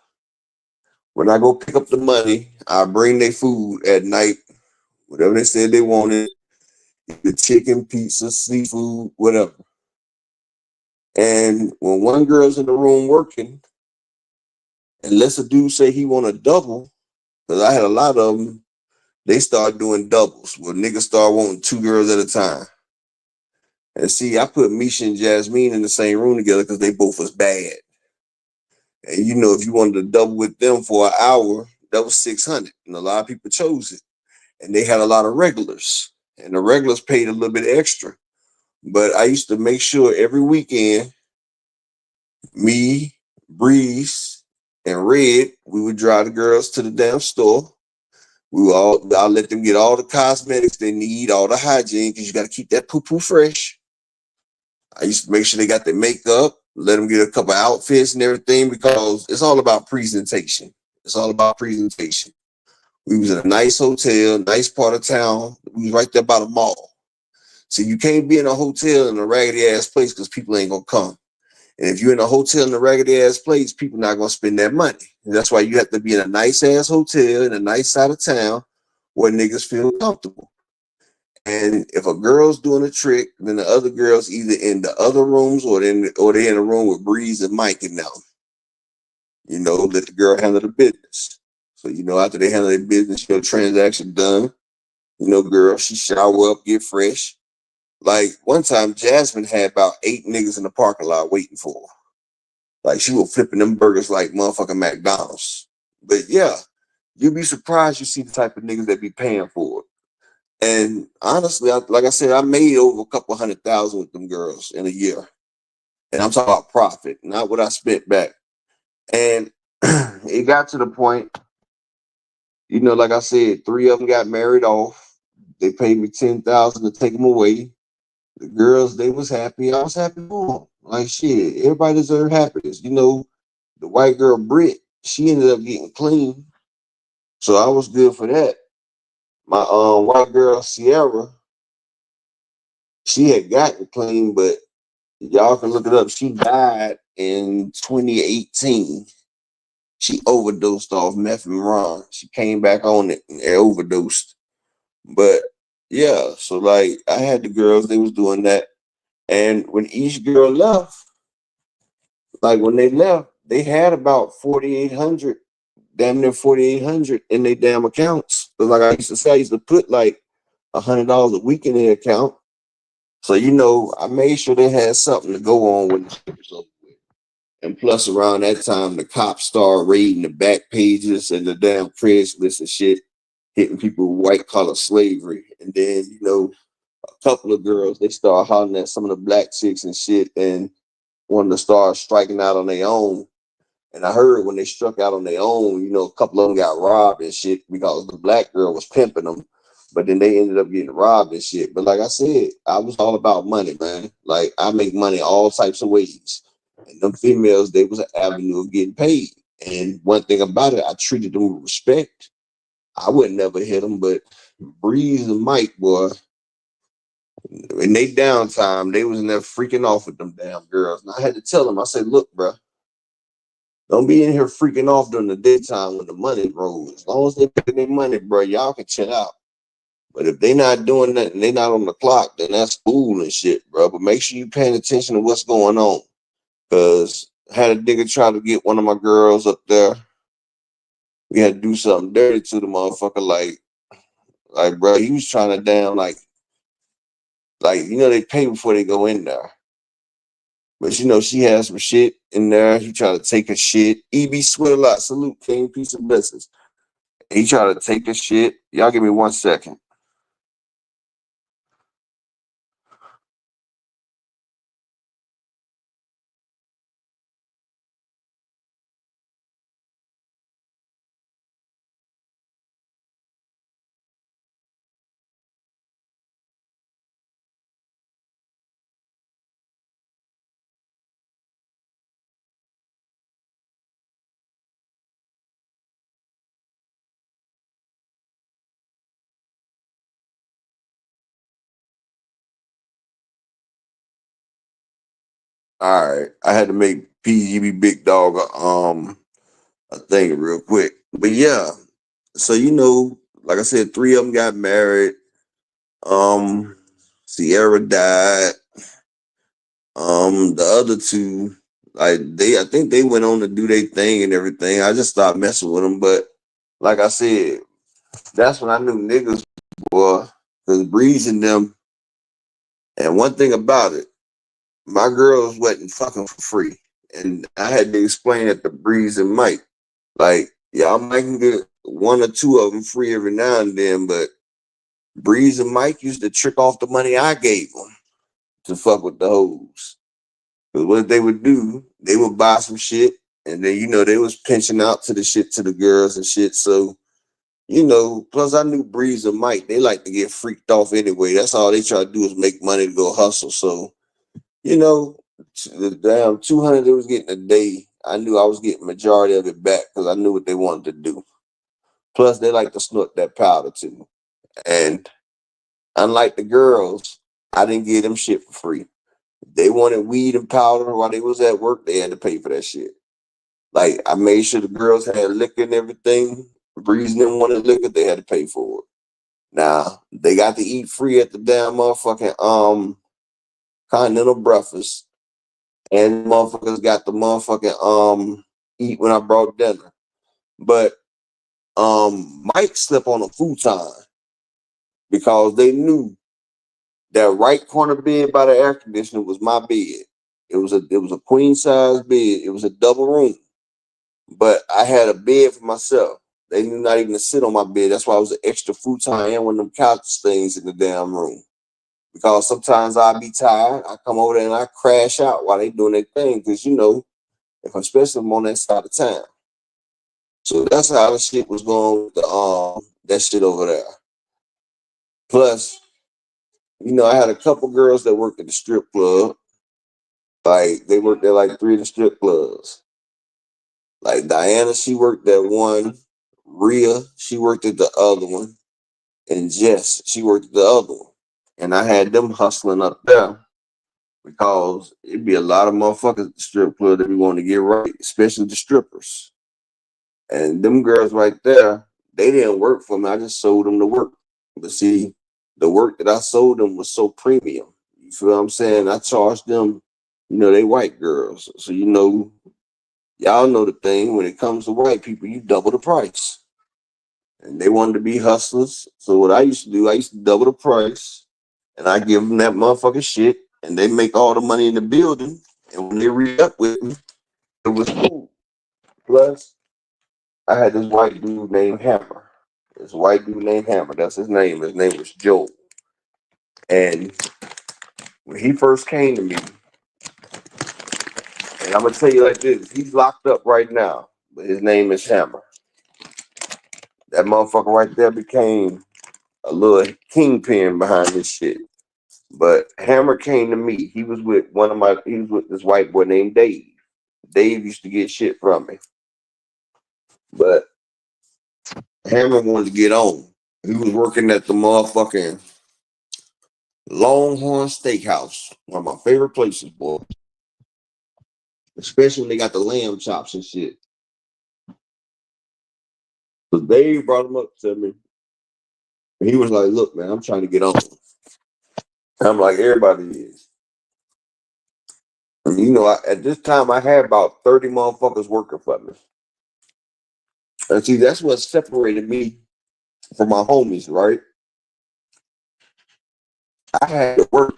When I go pick up the money, I bring their food at night, whatever they said they wanted, the chicken, pizza, seafood, whatever. And when one girl's in the room working, unless a dude say he want a double, because I had a lot of them, they start doing doubles where niggas start wanting two girls at a time. And see, I put Misha and Jasmine in the same room together because they both was bad. And if you wanted to double with them for an hour, that was $600. And a lot of people chose it. And they had a lot of regulars. And the regulars paid a little bit extra. But I used to make sure every weekend, me, Breeze, and Red, we would drive the girls to the damn store. I'll let them get all the cosmetics they need, all the hygiene, because you got to keep that poo-poo fresh. I used to make sure they got their makeup, let them get a couple outfits and everything, because it's all about presentation. It's all about presentation. We was in a nice hotel, nice part of town. We was right there by the mall. So you can't be in a hotel in a raggedy ass place because people ain't gonna come. And if you're in a hotel in a raggedy ass place, people not gonna spend that money. And that's why you have to be in a nice ass hotel in a nice side of town where niggas feel comfortable. And if a girl's doing a trick, then the other girls either in the other rooms or they're in a room with Breeze and Mike and them. Let the girl handle the business. So, after they handle their business, transaction done. Girl, she shower up, get fresh. Like one time, Jasmine had about 8 niggas in the parking lot waiting for her. Like she was flipping them burgers like motherfucking McDonald's. But yeah, you'd be surprised you see the type of niggas that be paying for it. And honestly, like I said, I made over a couple 100,000 with them girls in a year. And I'm talking about profit, not what I spent back. And it got to the point, like I said, 3 of them got married off. They paid me $10,000 to take them away. The girls, they was happy. I was happy for them. Like shit, everybody deserves happiness. The white girl Britt, she ended up getting clean. So I was good for that. My white girl Sierra, she had gotten clean, but y'all can look it up. She died in 2018. She overdosed off meth and ron. She came back on it and overdosed. But yeah, so like I had the girls, they was doing that. And when each girl left, like when they left, they had about 4,800, damn near 4,800 in their damn accounts. But like I used to say, I used to put like $100 a week in their account. So I made sure they had something to go on when the shit was over with. And plus, around that time, the cops started raiding the back pages and the damn Craigslist and shit, hitting people with white collar slavery. And then a couple of girls, they started hollering at some of the black chicks and shit, and wanted to start striking out on their own. And I heard when they struck out on their own, a couple of them got robbed and shit because the black girl was pimping them. But then they ended up getting robbed and shit. But like I said, I was all about money, man. Like I make money all types of ways. And them females, they was an avenue of getting paid. And one thing about it, I treated them with respect. I would never hit them, but Breeze and Mike, boy, in they downtime, they was in there freaking off with them damn girls. And I had to tell them, I said, look, bro, don't be in here freaking off during the daytime when the money rolls. As long as they pay their money, bro, y'all can chill out. But if they not doing that and they not on the clock, then that's cool and shit, bro. But make sure you paying attention to what's going on. Cause I had a nigga try to get one of my girls up there. We had to do something dirty to the motherfucker, like, bro, he was trying to damn like they pay before they go in there. But she has some shit in there. He tried to take her shit. EB sweat a lot. Salute, King. Peace and blessings. He tried to take her shit. Y'all give me 1 second. All right. I had to make PGB Big Dog a thing real quick. But yeah. So like I said, 3 of them got married. Sierra died. The other 2, I think they went on to do their thing and everything. I just stopped messing with them. But like I said, that's when I knew niggas were, because breezing them. And one thing about it, my girls wasn't fucking for free. And I had to explain it to Breeze and Mike. Like, y'all might can get 1 or 2 of them free every now and then, but Breeze and Mike used to trick off the money I gave them to fuck with the hoes. Because what they would do, they would buy some shit, and then, they was pinching out to the shit to the girls and shit. So, plus I knew Breeze and Mike, they like to get freaked off anyway. That's all they try to do is make money to go hustle. So, the damn 200 they was getting a day, I knew I was getting majority of it back because I knew what they wanted to do. Plus, they like to snort that powder too. And unlike the girls, I didn't give them shit for free. They wanted weed and powder while they was at work, they had to pay for that shit. Like, I made sure the girls had liquor and everything. Breeze didn't want liquor, they had to pay for it. Now, they got to eat free at the damn motherfucking continental breakfast. And motherfuckers got the motherfucking eat when I brought dinner. But Mike slept on a futon because they knew that right corner bed by the air conditioner was my bed. It was a queen size bed. It was a double room. But I had a bed for myself. They knew not even to sit on my bed. That's why I was an extra futon and one of them couch things in the damn room. Because sometimes I'd be tired. I come over there and I crash out while they doing their thing. Because, especially if I'm on that side of town. So that's how the shit was going with that shit over there. Plus, I had a couple girls that worked at the strip club. Like, they worked at like 3 of the strip clubs. Like, Diana, she worked at one. Rhea, she worked at the other one. And Jess, she worked at the other one. And I had them hustling up there because it'd be a lot of motherfuckers at the strip club that we want to get right, especially the strippers. And them girls right there, they didn't work for me. I just sold them the work. But see, the work that I sold them was so premium. You feel what I'm saying? I charged them, they white girls. So, y'all know the thing. When it comes to white people, you double the price. And they wanted to be hustlers. So what I used to do, I used to double the price. And I give them that motherfucking shit. And they make all the money in the building. And when they re-up with me, it was cool. Plus, I had this white dude named Hammer. That's his name. His name was Joe. And when he first came to me, and I'm gonna tell you like this, he's locked up right now, but his name is Hammer. That motherfucker right there became a little kingpin behind this shit. But Hammer came to me. He was with this white boy named Dave. Dave used to get shit from me. But Hammer wanted to get on. He was working at the motherfucking Longhorn Steakhouse. One of my favorite places, boy. Especially when they got the lamb chops and shit. So Dave brought him up to me. And he was like, look, man, I'm trying to get on. And I'm like, everybody is. And at this time I had about 30 motherfuckers working for me. And see, that's what separated me from my homies, right? I had to work,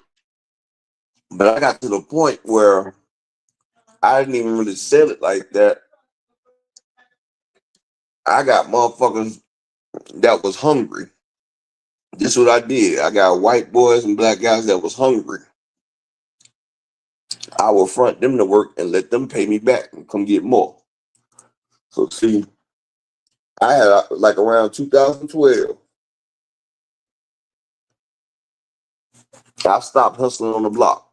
but I got to the point where I didn't even really sell it like that. I got motherfuckers that was hungry. This is what I did. I got white boys and black guys that was hungry. I would front them to work and let them pay me back and come get more. So see, I had like around 2012, I stopped hustling on the block.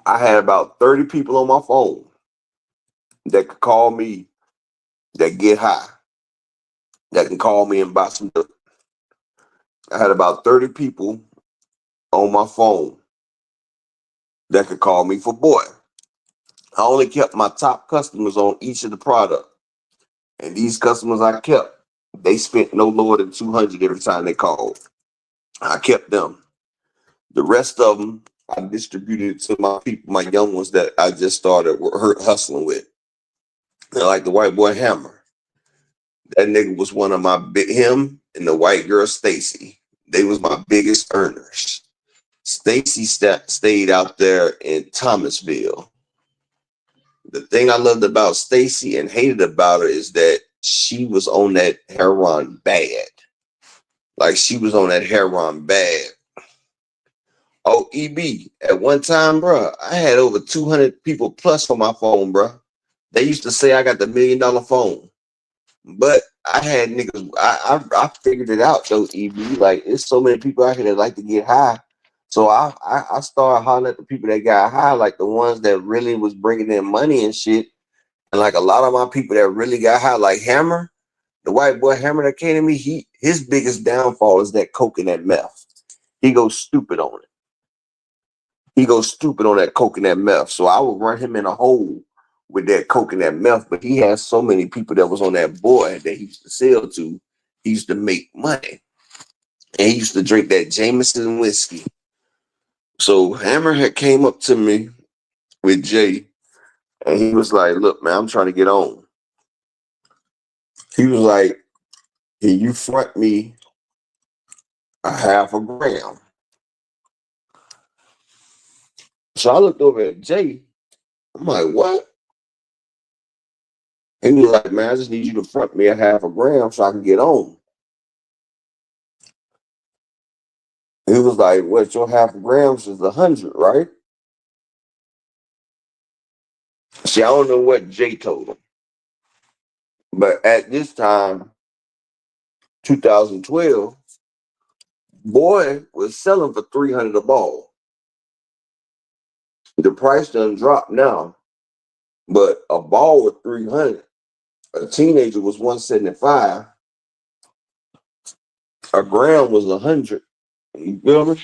I had about 30 people on my phone that could call me, that get high, that can call me and buy some dope. I had about 30 people on my phone that could call me for boy. I only kept my top customers on each of the product. And these customers I kept, they spent no lower than 200 every time they called. I kept them. The rest of them, I distributed to my people, my young ones that I just started hustling with. Like the white boy Hammer. That nigga was one of him and the white girl Stacy. They was my biggest earners. Stacy stayed out there in Thomasville. The thing I loved about Stacy and hated about her is that she was on that heroin bad. Like she was on that heroin bad. Oh, EB, at one time, bro, I had over 200 people plus on my phone, bro. They used to say I got the $1 million phone. But I had niggas, I figured it out though, EB. Like, it's so many people out here that like to get high. So I started hollering at the people that got high, like the ones that really was bringing in money and shit. And like a lot of my people that really got high, like Hammer, the white boy Hammer that came to me, his biggest downfall is that coke and that meth. He goes stupid on it. He goes stupid on that coke and that meth. So I would run him in a hole with that coke and that meth. But he has so many people that was on that boy that he used to sell to. He used to make money. And he used to drink that Jameson whiskey. So Hammer had came up to me with Jay. And he was like, look, man, I'm trying to get on. He was like, can you front me a half a gram? So I looked over at Jay. I'm like, what? He was like, man, I just need you to front me a half a gram so I can get on. He was like, what, your half a grams is 100, right? See, I don't know what Jay told him. But at this time, 2012, boy was selling for 300 a ball. The price done dropped now, but a ball was 300. A teenager was 175. A gram was 100. You feel me?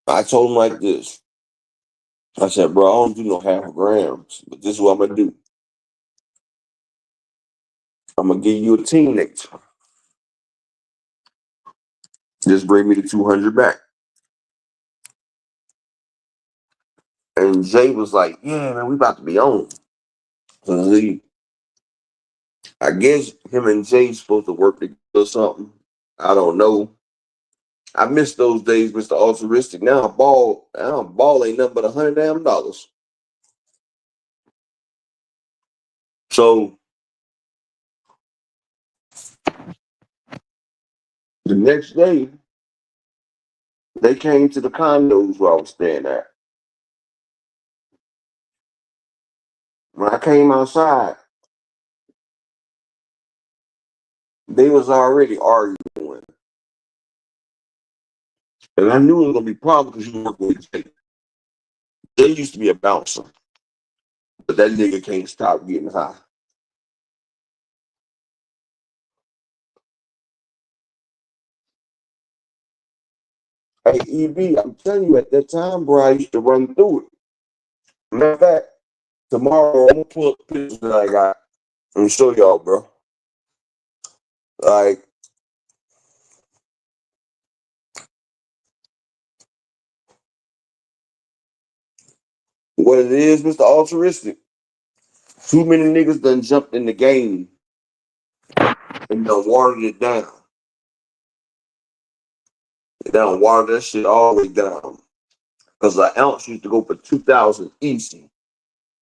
I told him like this. I said, bro, I don't do no half grams, but this is what I'm gonna do. I'm gonna give you a teenager. Just bring me the 200 back. And Jay was like, yeah, man, we about to be on. So I guess him and Jay supposed to work together or something. I don't know. I miss those days, Mr. Altruistic. Now a ball ain't nothing but $100. So the next day, they came to the condos where I was staying at. When I came outside, They was already arguing. And I knew it was gonna be problems because you work with Jay. Jay used to be a bouncer, but that nigga can't stop getting high. Hey, EB, I'm telling you, at that time, bro, I used to run through it. Matter of fact, tomorrow I'm gonna pull up pictures that I got and show y'all, bro. Like, what it is, Mr. Altruistic. Too many niggas done jumped in the game and done watered it down. They done watered that shit all the way down. Because an ounce used to go for 2,000 easy.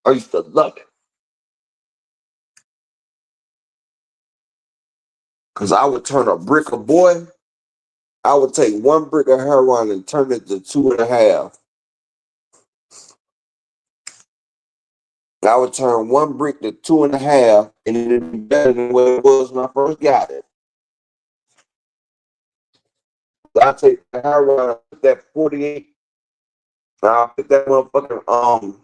I used to love it. Because I would turn a brick of boy. I would take one brick of heroin and turn it to 2.5. I would turn one brick to 2.5, and it'd be better than what it was when I first got it. I take the heroin, I put that 48, and I'll put that motherfucking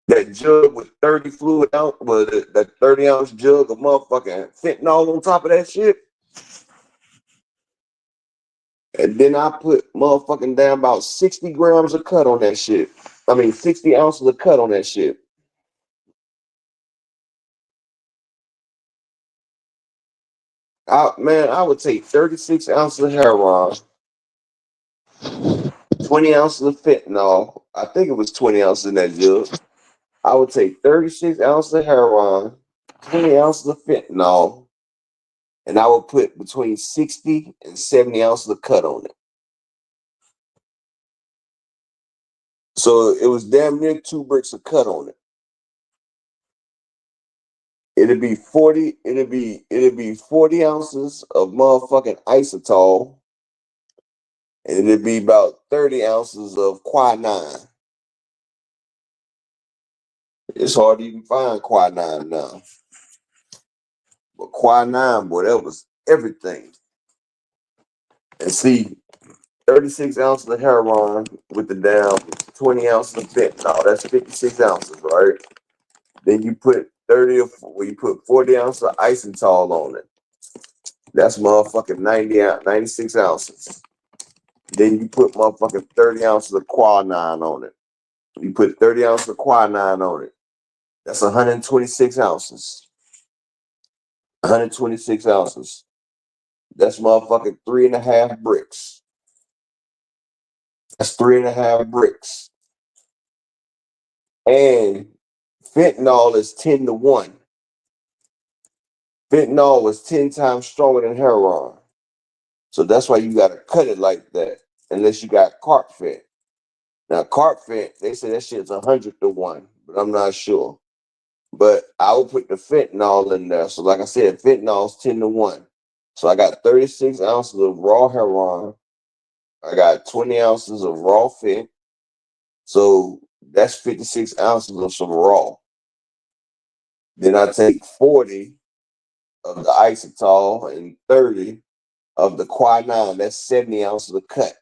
that jug with 30 fluid ounce, with that 30-ounce jug of motherfucking fentanyl on top of that shit. And then I put motherfucking down about 60 grams of cut on that shit. 60 ounces of cut on that shit. I would take 36 ounces of heroin, 20 ounces of fentanyl. I think it was 20 ounces in that jug. I would take 36 ounces of heroin, 20 ounces of fentanyl, and I would put between 60 and 70 ounces of cut on it. So it was damn near 2 bricks of cut on it. It'd be 40 ounces of motherfucking isotol, and it'd be about 30 ounces of quinine. It's hard to even find quinine now. But quinine, boy, that was everything. And see, 36 ounces of heroin with the down 20 ounces of fentanyl. That's 56 ounces, right? Then you put 40 ounces of isotol on it. That's motherfucking 96 ounces. Then you put motherfucking 30 ounces of quinine on it. You put 30 ounces of quinine on it. That's 126 ounces. 126 ounces. That's motherfucking 3.5 bricks. That's 3.5 bricks. And fentanyl is 10 to 1. Fentanyl was 10 times stronger than heroin. So that's why you got to cut it like that, unless you got carp fent. Now, carp fent, they say that shit's 100 to 1, but I'm not sure. But I will put the fentanyl in there. So like I said, fentanyl's 10 to 1. So I got 36 ounces of raw heroin. I got 20 ounces of raw fent. So that's 56 ounces of some raw. Then I take 40 of the isotol and 30 of the quinine. That's 70 ounces of cut.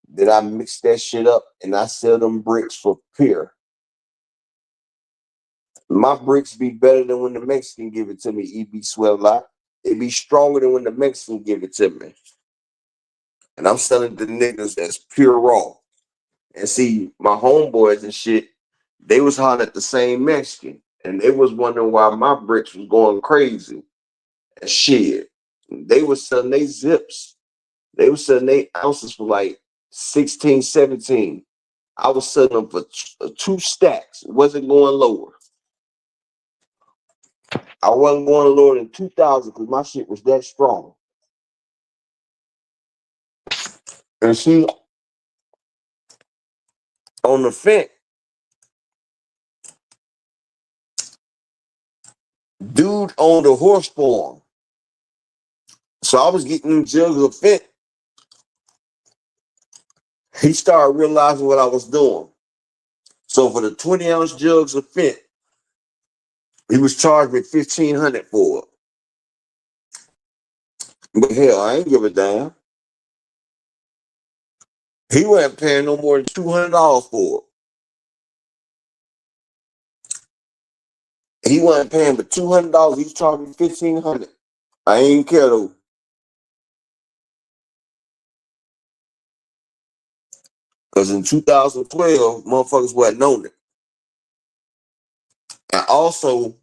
Then I mix that shit up and I sell them bricks for pure. My bricks be better than when the Mexican give it to me, EB Swell Lot. It be stronger than when the Mexican give it to me. And I'm selling the niggas as pure raw. And see, my homeboys and shit, they was hollering at the same Mexican. And they was wondering why my bricks was going crazy. And shit, they was selling they zips. They was selling they ounces for like 16, 17. I was selling them for 2 stacks. It wasn't going lower. I wasn't going lower than 2,000 because my shit was that strong. And see, on the fent, dude owned a horse farm. So I was getting them jugs of fent. He started realizing what I was doing. So for the 20-ounce jugs of fent, He was charged with $1,500 for it. But hell, I ain't give a damn. He wasn't paying no more than $200 for it. He wasn't paying but $200. He's charging $1,500. I ain't care though. Because in 2012, motherfuckers wasn't on it. And also,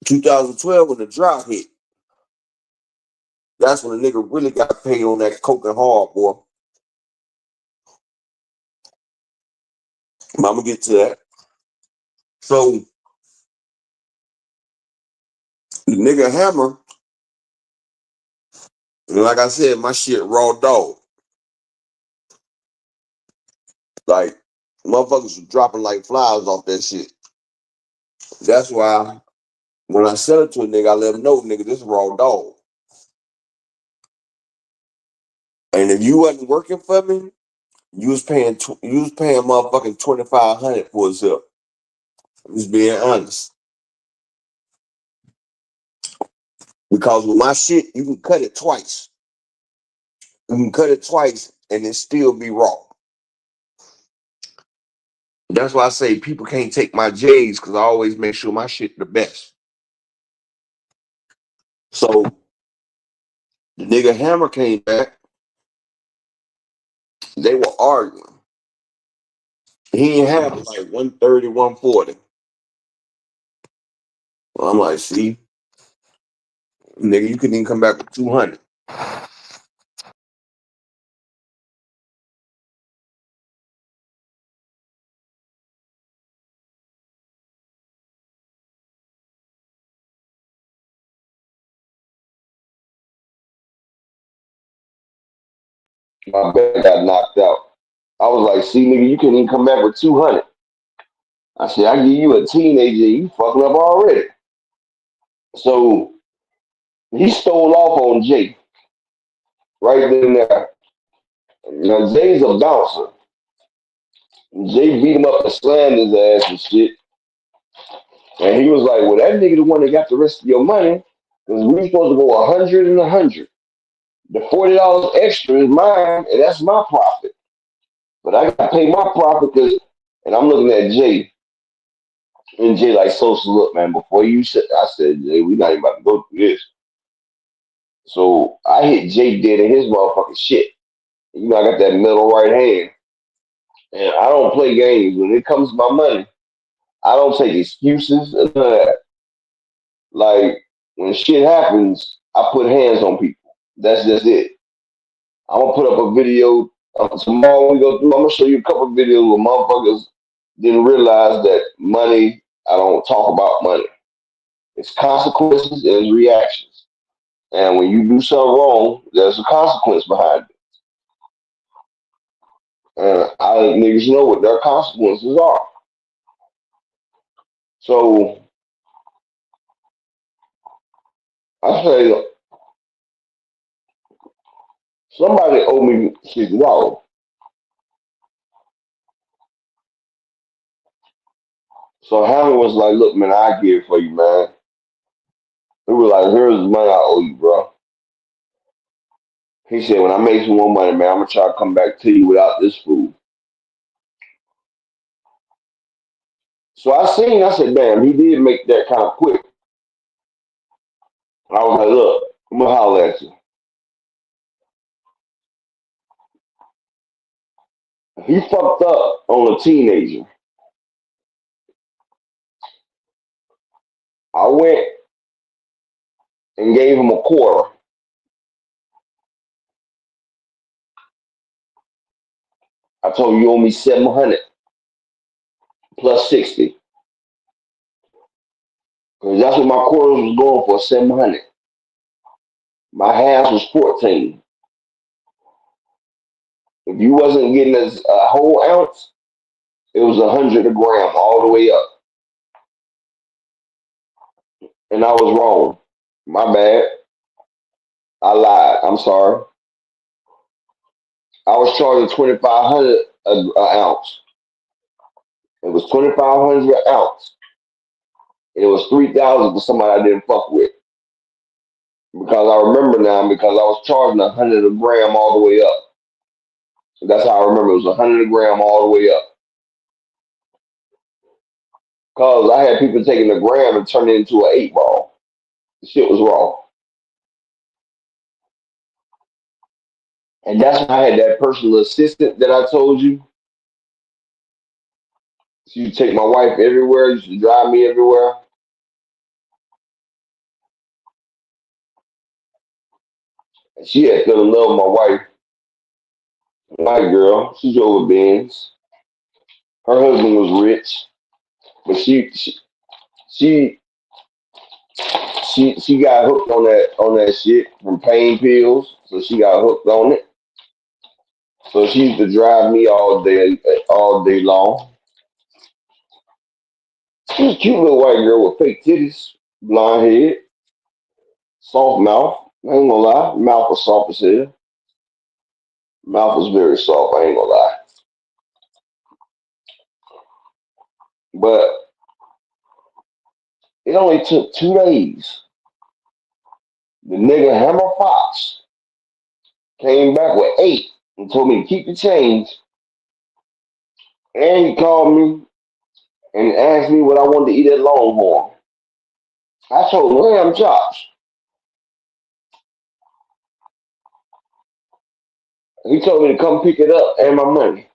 2012 when the drought hit, that's when the nigga really got paid on that coke and hard, boy. I'm gonna get to that. So the nigga Hammer, like I said, my shit raw dog. Like motherfuckers was dropping like flies off that shit. That's why when I sell it to a nigga, I let him know, nigga, this is raw dog. And if you wasn't working for me, you was paying motherfucking $2,500 for itself. Just being honest. Because with my shit, you can cut it twice. You can cut it twice and it still be raw. That's why I say people can't take my J's because I always make sure my shit the best. So the nigga Hammer came back. They were arguing. He didn't have like 130, 140. Well, I'm like, see, nigga, you couldn't even come back with 200. My bet got knocked out. I was like, see, nigga, you couldn't even come back with 200. I said, I give you a teenager, you fucking up already. So he stole off on Jay right then and there. Now Jay's a bouncer. Jay beat him up and slammed his ass and shit. And he was like, well, that nigga the one that got the rest of your money. Because we were supposed to go 100 and 100. The $40 extra is mine, and that's my profit. But I got to pay my profit because, and I'm looking at Jay. And Jay like, so look, man, before you said, I said, Jay, we not even about to go through this. So I hit Jay dead in his motherfucking shit. You know, I got that middle right hand. And I don't play games. When it comes to my money, I don't take excuses. None of that. Like, when shit happens, I put hands on people. That's just it. I'm gonna put up a video tomorrow. When we go through. I'm gonna show you a couple of videos where motherfuckers didn't realize that money. I don't talk about money. It's consequences and it's reactions. And when you do something wrong, there's a consequence behind it. And I let niggas know what their consequences are. So I say somebody owe me $60. So Hammer was like, look, man, I give it for you, man. He was like, here's the money I owe you, bro. He said, when I make some more money, man, I'm gonna try to come back to you without this food. So I said, damn, he did make that kind of quick. I was like, look, I'm gonna holler at you. He fucked up on a teenager. I went and gave him a quarter. I told him you owe me 700 plus 60. Because that's what my quarters was going for, 700. My half was 14. If you wasn't getting a whole ounce, it was 100 a gram all the way up. And I was wrong. My bad. I lied. I'm sorry. I was charging 2,500 an ounce. It was 2,500 an ounce. and it was 3,000 for somebody I didn't fuck with. Because I remember now, because I was charging 100 a gram all the way up. That's how I remember. It was 100 a gram all the way up. Because I had people taking a gram and turning it into an 8 ball. The shit was raw. And that's when I had that personal assistant that I told you. She used to take my wife everywhere. Used to drive me everywhere. And she had fell in love with my wife. White girl. She's over Benz. Her husband was rich. But she she got hooked on that shit from pain pills. So she got hooked on it. So she used to drive me all day long. She was a cute little white girl with fake titties, blonde head, soft mouth. I ain't gonna lie, mouth was soft as hell. Mouth was very soft. I ain't gonna lie. But it only took 2 days. The nigga Hammer Fox came back with 8 and told me to keep the change. And he called me and asked me what I wanted to eat at Longhorn. I told him lamb chops. He told me to come pick it up and my money.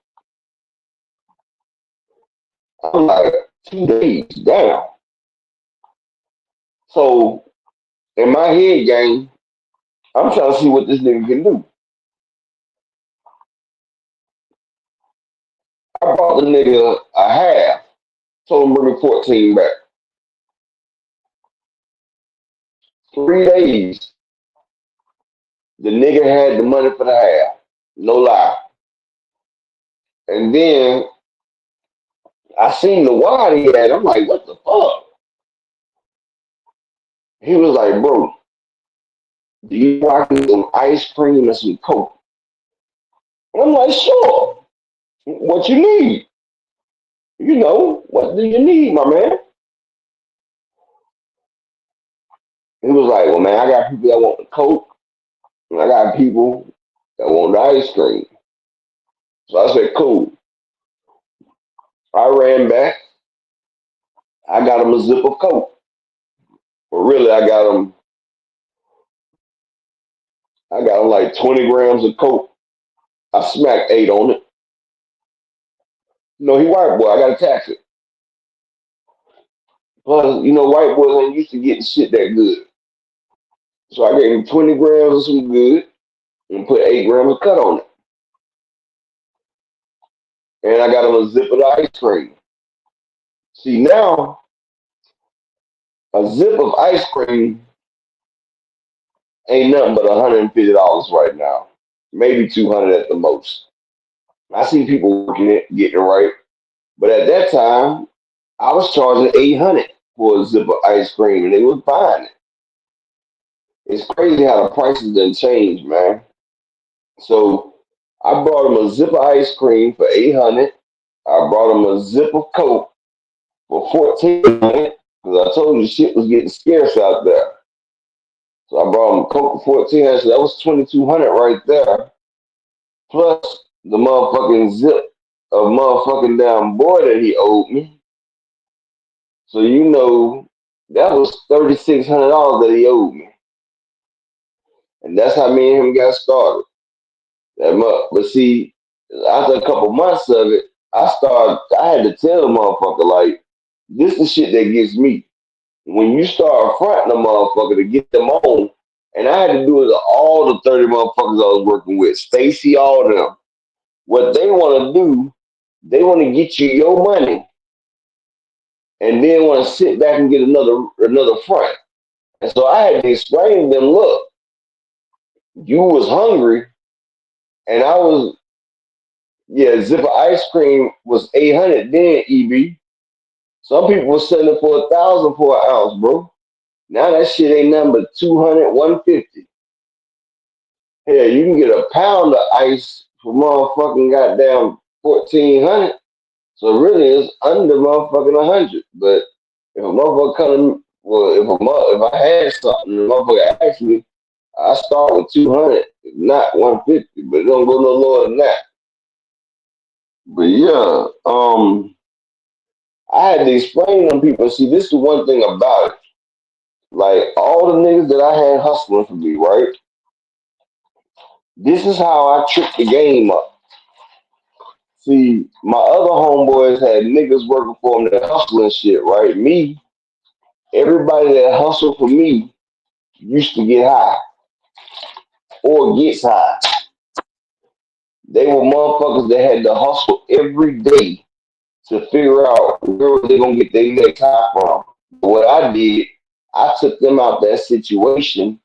I'm like, 2 days, damn. So in my head game, I'm trying to see what this nigga can do. I brought the nigga a half, told him bring me 14 back. 3 days, the nigga had the money for the half. No lie. And then I seen the wad he had. I'm like, what the fuck? He was like, bro, do you want some ice cream and some Coke? And I'm like, sure. What you need? You know, what do you need, my man? He was like, well, man, I got people that want the Coke, and I got people that want the ice cream. So I said, cool. I ran back. I got him a zip of Coke. But really, I got him like 20 grams of Coke. I smacked 8 on it. No, he white boy. I got to tax it. Plus, white boys ain't used to getting shit that good. So I gave him 20 grams of some good and put 8 grams of cut on it. And I got him a zip of the ice cream. See, now, a zip of ice cream ain't nothing but $150 right now. Maybe 200 at the most. I see people working it, getting it right. But at that time, I was charging 800 for a zip of ice cream, and they was buying it. It's crazy how the prices done changed, man. So I brought him a zip of ice cream for 800. I brought him a zip of Coke for 1400 because I told you shit was getting scarce out there. So I brought him Coke for 1400. So that was 2200 right there. Plus the motherfucking zip of motherfucking damn boy that he owed me. So that was $3,600 that he owed me. And that's how me and him got started. But see, after a couple months of it, I had to tell the motherfucker, like, this is shit that gets me. When you start fronting a motherfucker to get them on, and I had to do it to all the 30 motherfuckers I was working with, Stacy, all of them. What they want to do, they want to get you your money, and then want to sit back and get another front. And so I had to explain to them, look, you was hungry, and I was, yeah, zip of ice cream was 800 then, EB. Some people were selling it for 1,000 for an ounce, bro. Now that shit ain't nothing but 200, 150. Hell, you can get a pound of ice for motherfucking goddamn 1,400. So really, it's under motherfucking 100. But If a motherfucker come, well, if I had something, the motherfucker asked me, I start with 200, not 150, but it don't go no lower than that. But yeah, I had to explain to them people. See, this is the one thing about it. Like all the niggas that I had hustling for me, right? This is how I tricked the game up. See, my other homeboys had niggas working for them that hustling shit, right? Me, everybody that hustled for me used to get high or gets high. They were motherfuckers that had to hustle every day to figure out where they gonna get their next high from. What I did, I took them out that situation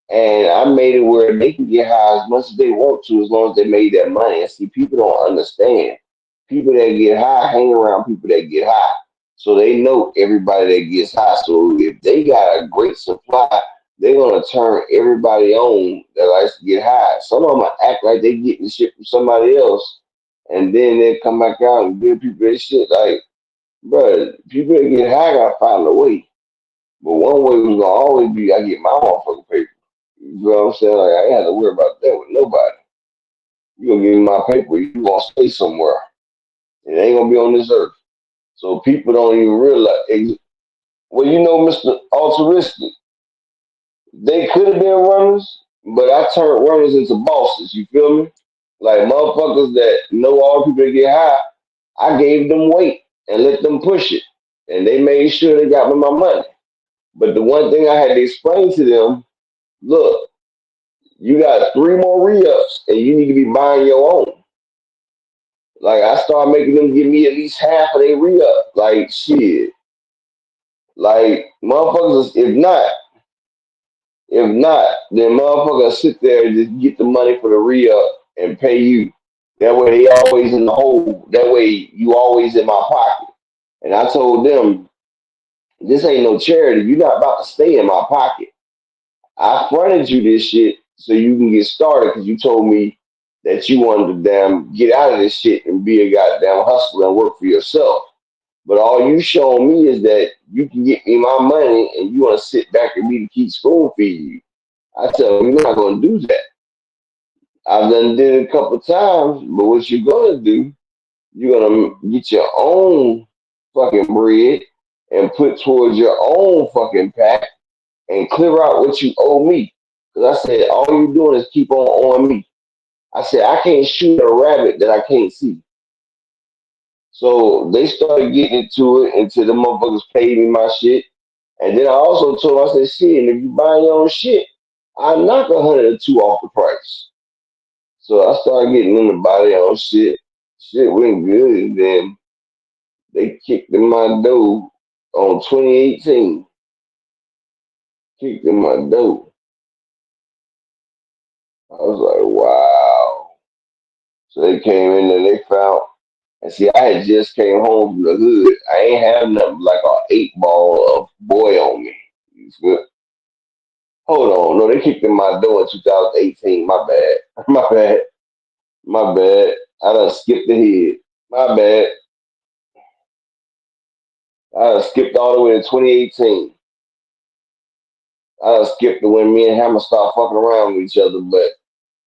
and I made it where they can get high as much as they want to as long as they made that money. And see, people don't understand. People that get high hang around people that get high. So they know everybody that gets high. So if they got a great supply, they're gonna turn everybody on that likes to get high. Some of them act like they getting shit from somebody else, and then they come back out and give people their shit. Like, bro, people that get high gotta find a way. But one way was gonna always be I get my motherfucking paper. You know what I'm saying? Like I ain't had to worry about that with nobody. You gonna give me my paper, you gonna stay somewhere. It ain't gonna be on this earth. So people don't even realize. Well, you know, Mr. Altruistic, they could have been runners, but I turned runners into bosses. You feel me? Like motherfuckers that know all the people that get high, I gave them weight and let them push it, and they made sure they got me my money. But the one thing I had to explain to them, look, you got 3 more re-ups, and you need to be buying your own. Like I started making them give me at least half of their re-up. Like shit. Like motherfuckers, if not, then motherfuckers sit there and just get the money for the re-up and pay you. That way they always in the hole. That way you always in my pocket. And I told them, this ain't no charity. You're not about to stay in my pocket. I fronted you this shit so you can get started because you told me that you wanted to damn get out of this shit and be a goddamn hustler and work for yourself. But all you showing me is that you can get me my money and you want to sit back and me to keep spoon feeding you. I tell them, you're not going to do that. I've done did it a couple times, but what you're going to do, you're going to get your own fucking bread and put towards your own fucking pack and clear out what you owe me. Because I said, all you're doing is keep on me. I said, I can't shoot a rabbit that I can't see. So they started getting into it until the motherfuckers paid me my shit. And then I also told them, I said, shit, and if you buy your own shit, I knock 102 off the price. So I started getting them to buy their own shit. Shit went good. And then they kicked in my dough on 2018. Kicked in my dough. I was like, wow. So they came in and they found, and see, I had just came home from the hood. I ain't have nothing like an 8 ball of boy on me. You feel? Hold on, no, they kicked in my door in 2018. My bad, my bad, my bad. I done skipped ahead. My bad. I done skipped all the way to 2018. I done skipped to when me and Hammer started fucking around with each other. But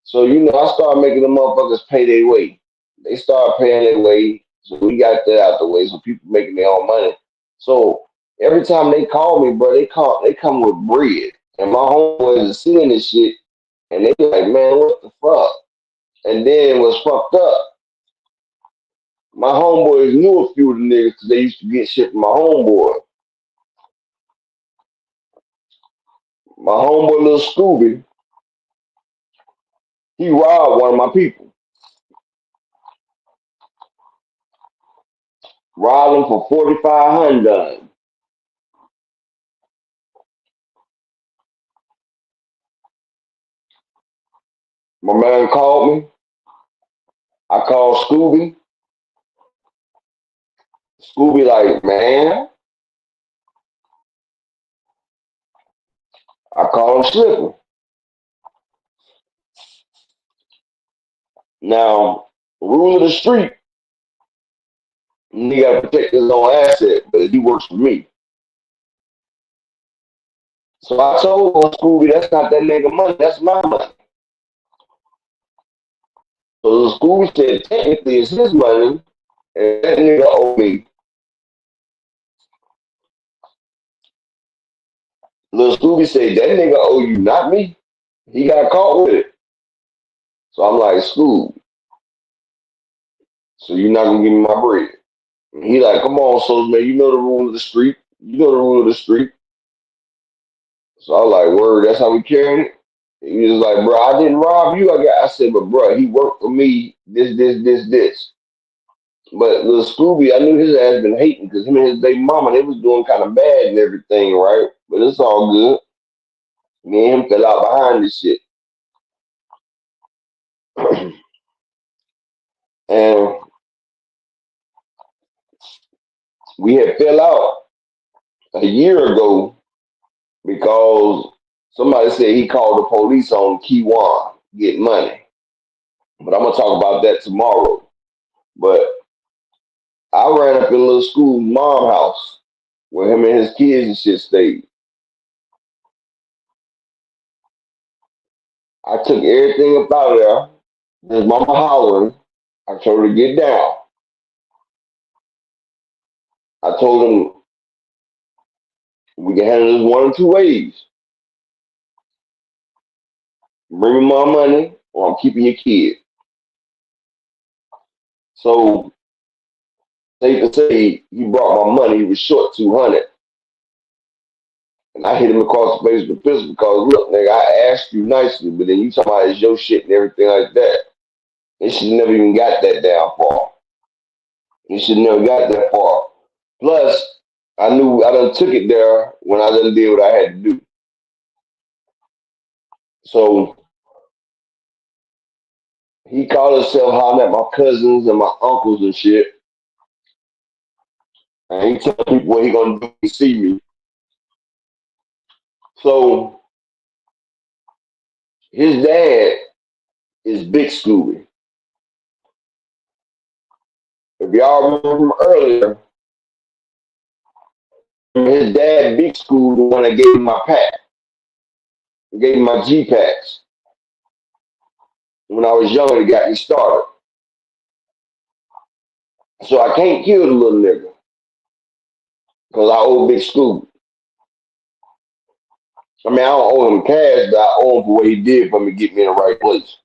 so you know, I started making the motherfuckers pay their way. They started paying their way, so we got that out the way. So people making their own money. So every time they call me, bro, they come with bread, and my homeboys are seeing this shit, and they be like, man, what the fuck? And then what's fucked up, my homeboys knew a few of the niggas because they used to get shit from my homeboy. My homeboy, little Scooby, he robbed one of my people. Robbed him for 4,500. My man called me. I called Scooby. Scooby like, man. I called him Slipper. Now, rule of the street, he got to protect his own asset, but he works for me. So I told Scooby, that's not that nigga money, that's my money. So Scooby said, technically it's his money, and that nigga owe me. Little Scooby said, that nigga owe you, not me. He got caught with it. So I'm like, Scoob, so you're not gonna give me my bread. And he like, come on, Souls man, you know the rule of the street. You know the rule of the street. So I was like, word, that's how we carrying it. He was like, bro, I didn't rob you. I said, but bro, he worked for me. This. But little Scooby, I knew his ass been hating because him and his baby mama, they was doing kind of bad and everything, right? But it's all good. Me and him fell out behind this shit. And we had fell out a year ago because somebody said he called the police on Kiwan, get money. But I'm gonna talk about that tomorrow. But I ran up in little School's mom house where him and his kids and shit stayed. I took everything up out of there. His mama hollering. I told her to get down. I told him we can handle this one of two ways. Bring me my money or I'm keeping your kid. So safe to say he brought my money, he was short 200. And I hit him across the face with a pistol because look, nigga, I asked you nicely, but then you talking about it's your shit and everything like that. It should never even got that down far. It should never got that far. Plus, I knew I done took it there when I done did what I had to do. So he called himself hollering at my cousins and my uncles and shit. And he tell people what he gonna do to see me. So his dad is Big Scooby. If y'all remember from earlier, his dad, Big Scooby, the one that gave me my pack, gave me my G packs. When I was younger, it got me started. So I can't kill the little nigga because I owe Big Scooby. I mean, I don't owe him cash, but I owe him for what he did for me to get me in the right place.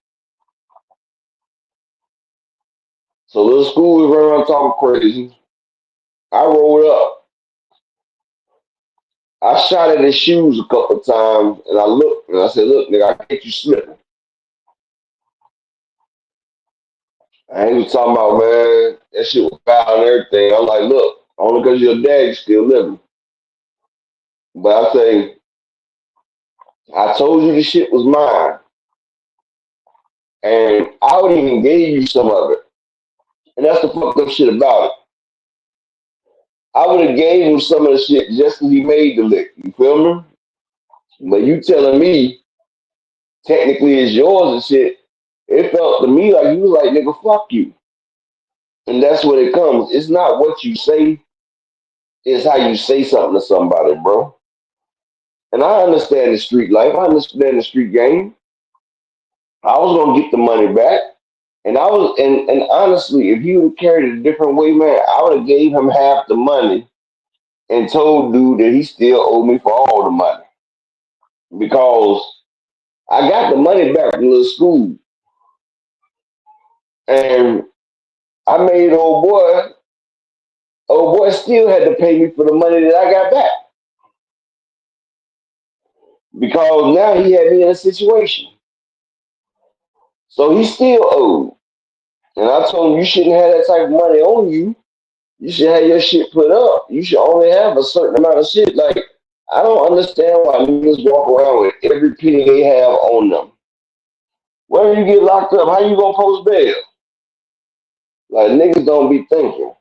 So little Scooby was running around talking crazy. I rolled up. I shot at his shoes a couple of times, and I looked, and I said, look, nigga, I get you slipping. I ain't was talking about, man, that shit was foul and everything. I'm like, look, only because your dad's still living. But I say, I told you this shit was mine. And I would even gave you some of it. And that's the fucked up shit about it. I would have gave him some of the shit just as he made the lick. You feel me? But you telling me technically it's yours and shit, it felt to me like you was like, nigga, fuck you. And that's what it comes. It's not what you say, it's how you say something to somebody, bro. And I understand the street life. I understand the street game. I was gonna get the money back. And I was and honestly, if he would have carried it a different way, man, I would have gave him half the money and told dude that he still owed me for all the money. Because I got the money back from the school. And I made old boy still had to pay me for the money that I got back. Because now he had me in a situation. So he still owed. And I told him you shouldn't have that type of money on you. You should have your shit put up. You should only have a certain amount of shit. Like, I don't understand why niggas walk around with every penny they have on them. When you get locked up, how you gonna post bail? Like, niggas don't be thinking.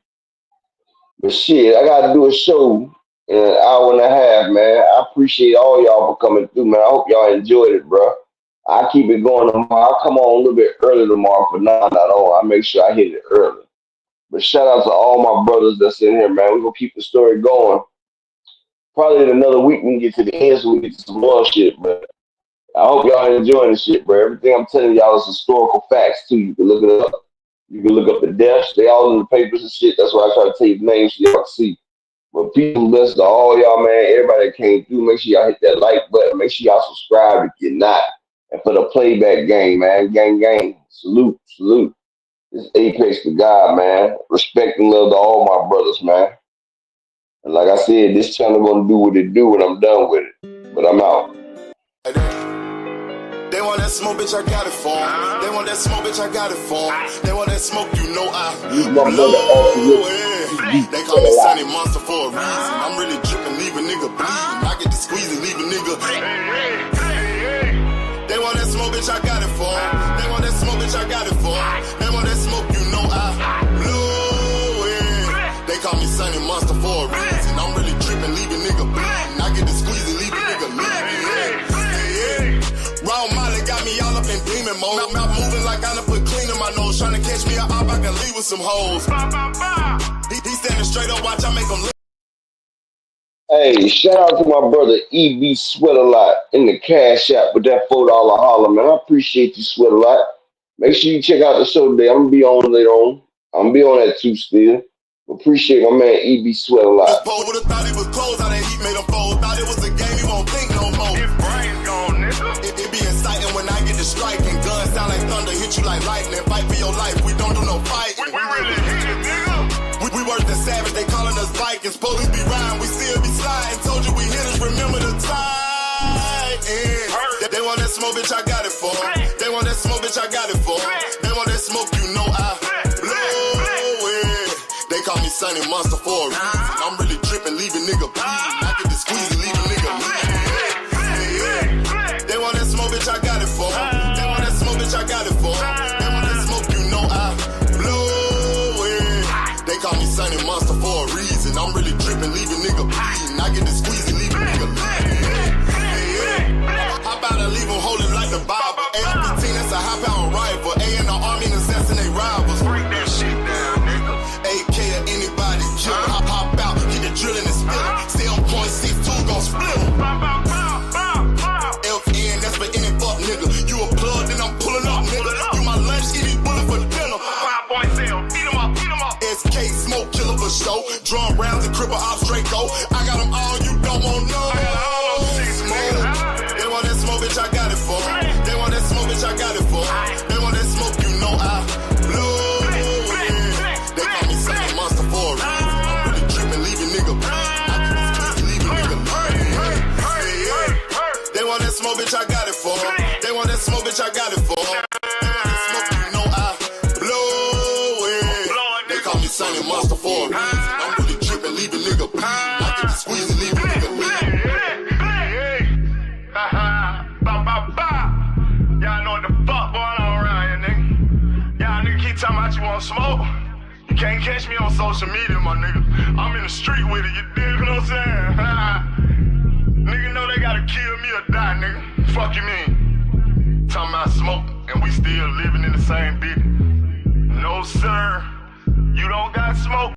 But shit, I gotta do a show in an hour and a half, man. I appreciate all y'all for coming through, man. I hope y'all enjoyed it, bro. I keep it going tomorrow. I'll come on a little bit early tomorrow for 9 not on. I make sure I hit it early. But shout out to all my brothers that's in here, man. We're gonna keep the story going. Probably in another week we can get to the end so we get to some more shit, but I hope y'all enjoying the shit, bro. Everything I'm telling y'all is historical facts too. You can look it up. You can look up the deaths. They all in the papers and shit. That's why I try to tell you the names so y'all can see. But people, listen to all y'all, man. Everybody that came through, make sure y'all hit that like button. Make sure y'all subscribe if you're not. And for the playback game, man. Gang. Salute. This Apex to God, man. Respect and love to all my brothers, man. And like I said, this channel gonna do what it do when I'm done with it. But I'm out. They want that smoke, bitch, I got it for 'em. They want that smoke, bitch, I got it for 'em. They want that smoke, you know I blow it. They call me Sunny Monster for a reason. I'm really dripping, leave a nigga bleeding. I get the squeeze and leave a nigga. They want that smoke, bitch, I got it for 'em. They want that smoke, bitch, I got it for 'em. They want that smoke, you know I blow it. They call me Sunny Monster for a reason. I'm really dripping, leave a nigga bleeding. I get the squeeze and leave a nigga bleeding. Raw Molly got me all up in demon mode. I'm moving like I done put clean in my nose. Trying to catch me up, I can leave with some hoes. He standing straight up, watch I make him live. Hey, shout out to my brother EB Sweat a Lot in the Cash App with that $4 holler, man. I appreciate you, Sweat a Lot. Make sure you check out the show today. I'm gonna be on later on. I'm gonna be on that too still. Appreciate my man EB Sweat a Lot. This pole would've thought he was closed, how that heat made him fold. Thought it was a game, he won't think no more. His brain's gone, nigga. It be exciting when I get the strike and guns sound like thunder, hit you like lightning. Fight for your life, we don't do no fight. We really hit it, nigga. We worse than savage, they calling us Vikings. Police be riding, we still be sliding. Told you we hit us, remember the time. They want that smoke, bitch, I got it for 'em. They want that smoke, bitch, I got it for 'em. They want that smoke, you know I blow it. They call me Sunny Monster for a reason. I'm really dripping, leave a nigga bleeding. I get the squeeze and leave a nigga bleeding. They want that smoke, bitch, I got it for 'em. They want that smoke, bitch, I got it for 'em. They want that smoke, you know I blow it. They call me Sunny Monster for a reason. I'm really dripping, leave a nigga bleeding. I get the squeeze and leave a nigga bleeding. How about I leave him holding like the Bible? AR-15, that's a high-power rifle. A in the army and assassinate rivals. Break that shit down, nigga. AK or anybody kill him. Hop out, get the drilling and spilling. Stay on point, 6-2, gon' split him. FN, that's for any fuck nigga. You a plug, then I'm pulling up, nigga. You my lunch, eat these bullets for dinner. 5.0, eat him up. SK, smoke killer for show. Drum rounds and cripple ops, Draco. I got them all, you don't want no. They want that smoke, bitch, I got it for 'em. They want that smoke, bitch, I got it for 'em. They want that smoke, you know I blow it. They call me Sunny Monster for a reason. I'm really dripping, leave a nigga bleeding. I get this squeeze, leave a nigga bleeding. They want that smoke, bitch, I got it for 'em. They want that smoke, bitch, I got it for 'em. They want that smoke, you know I blow it. They call me Sunny Monster for a reason. I'm really dripping, leave a nigga bleeding. I get the squeeze and leave a nigga bleeding. Y'all know what the fuck going on around here, nigga. Y'all nigga keep talking about you want smoke. You can't catch me on social media, my nigga. I'm in the street with it, you dig what I'm saying? Nigga know they gotta kill me or die, nigga. Fuck you mean? Talking about smoke and we still living in the same bitch. No sir, you don't got smoke.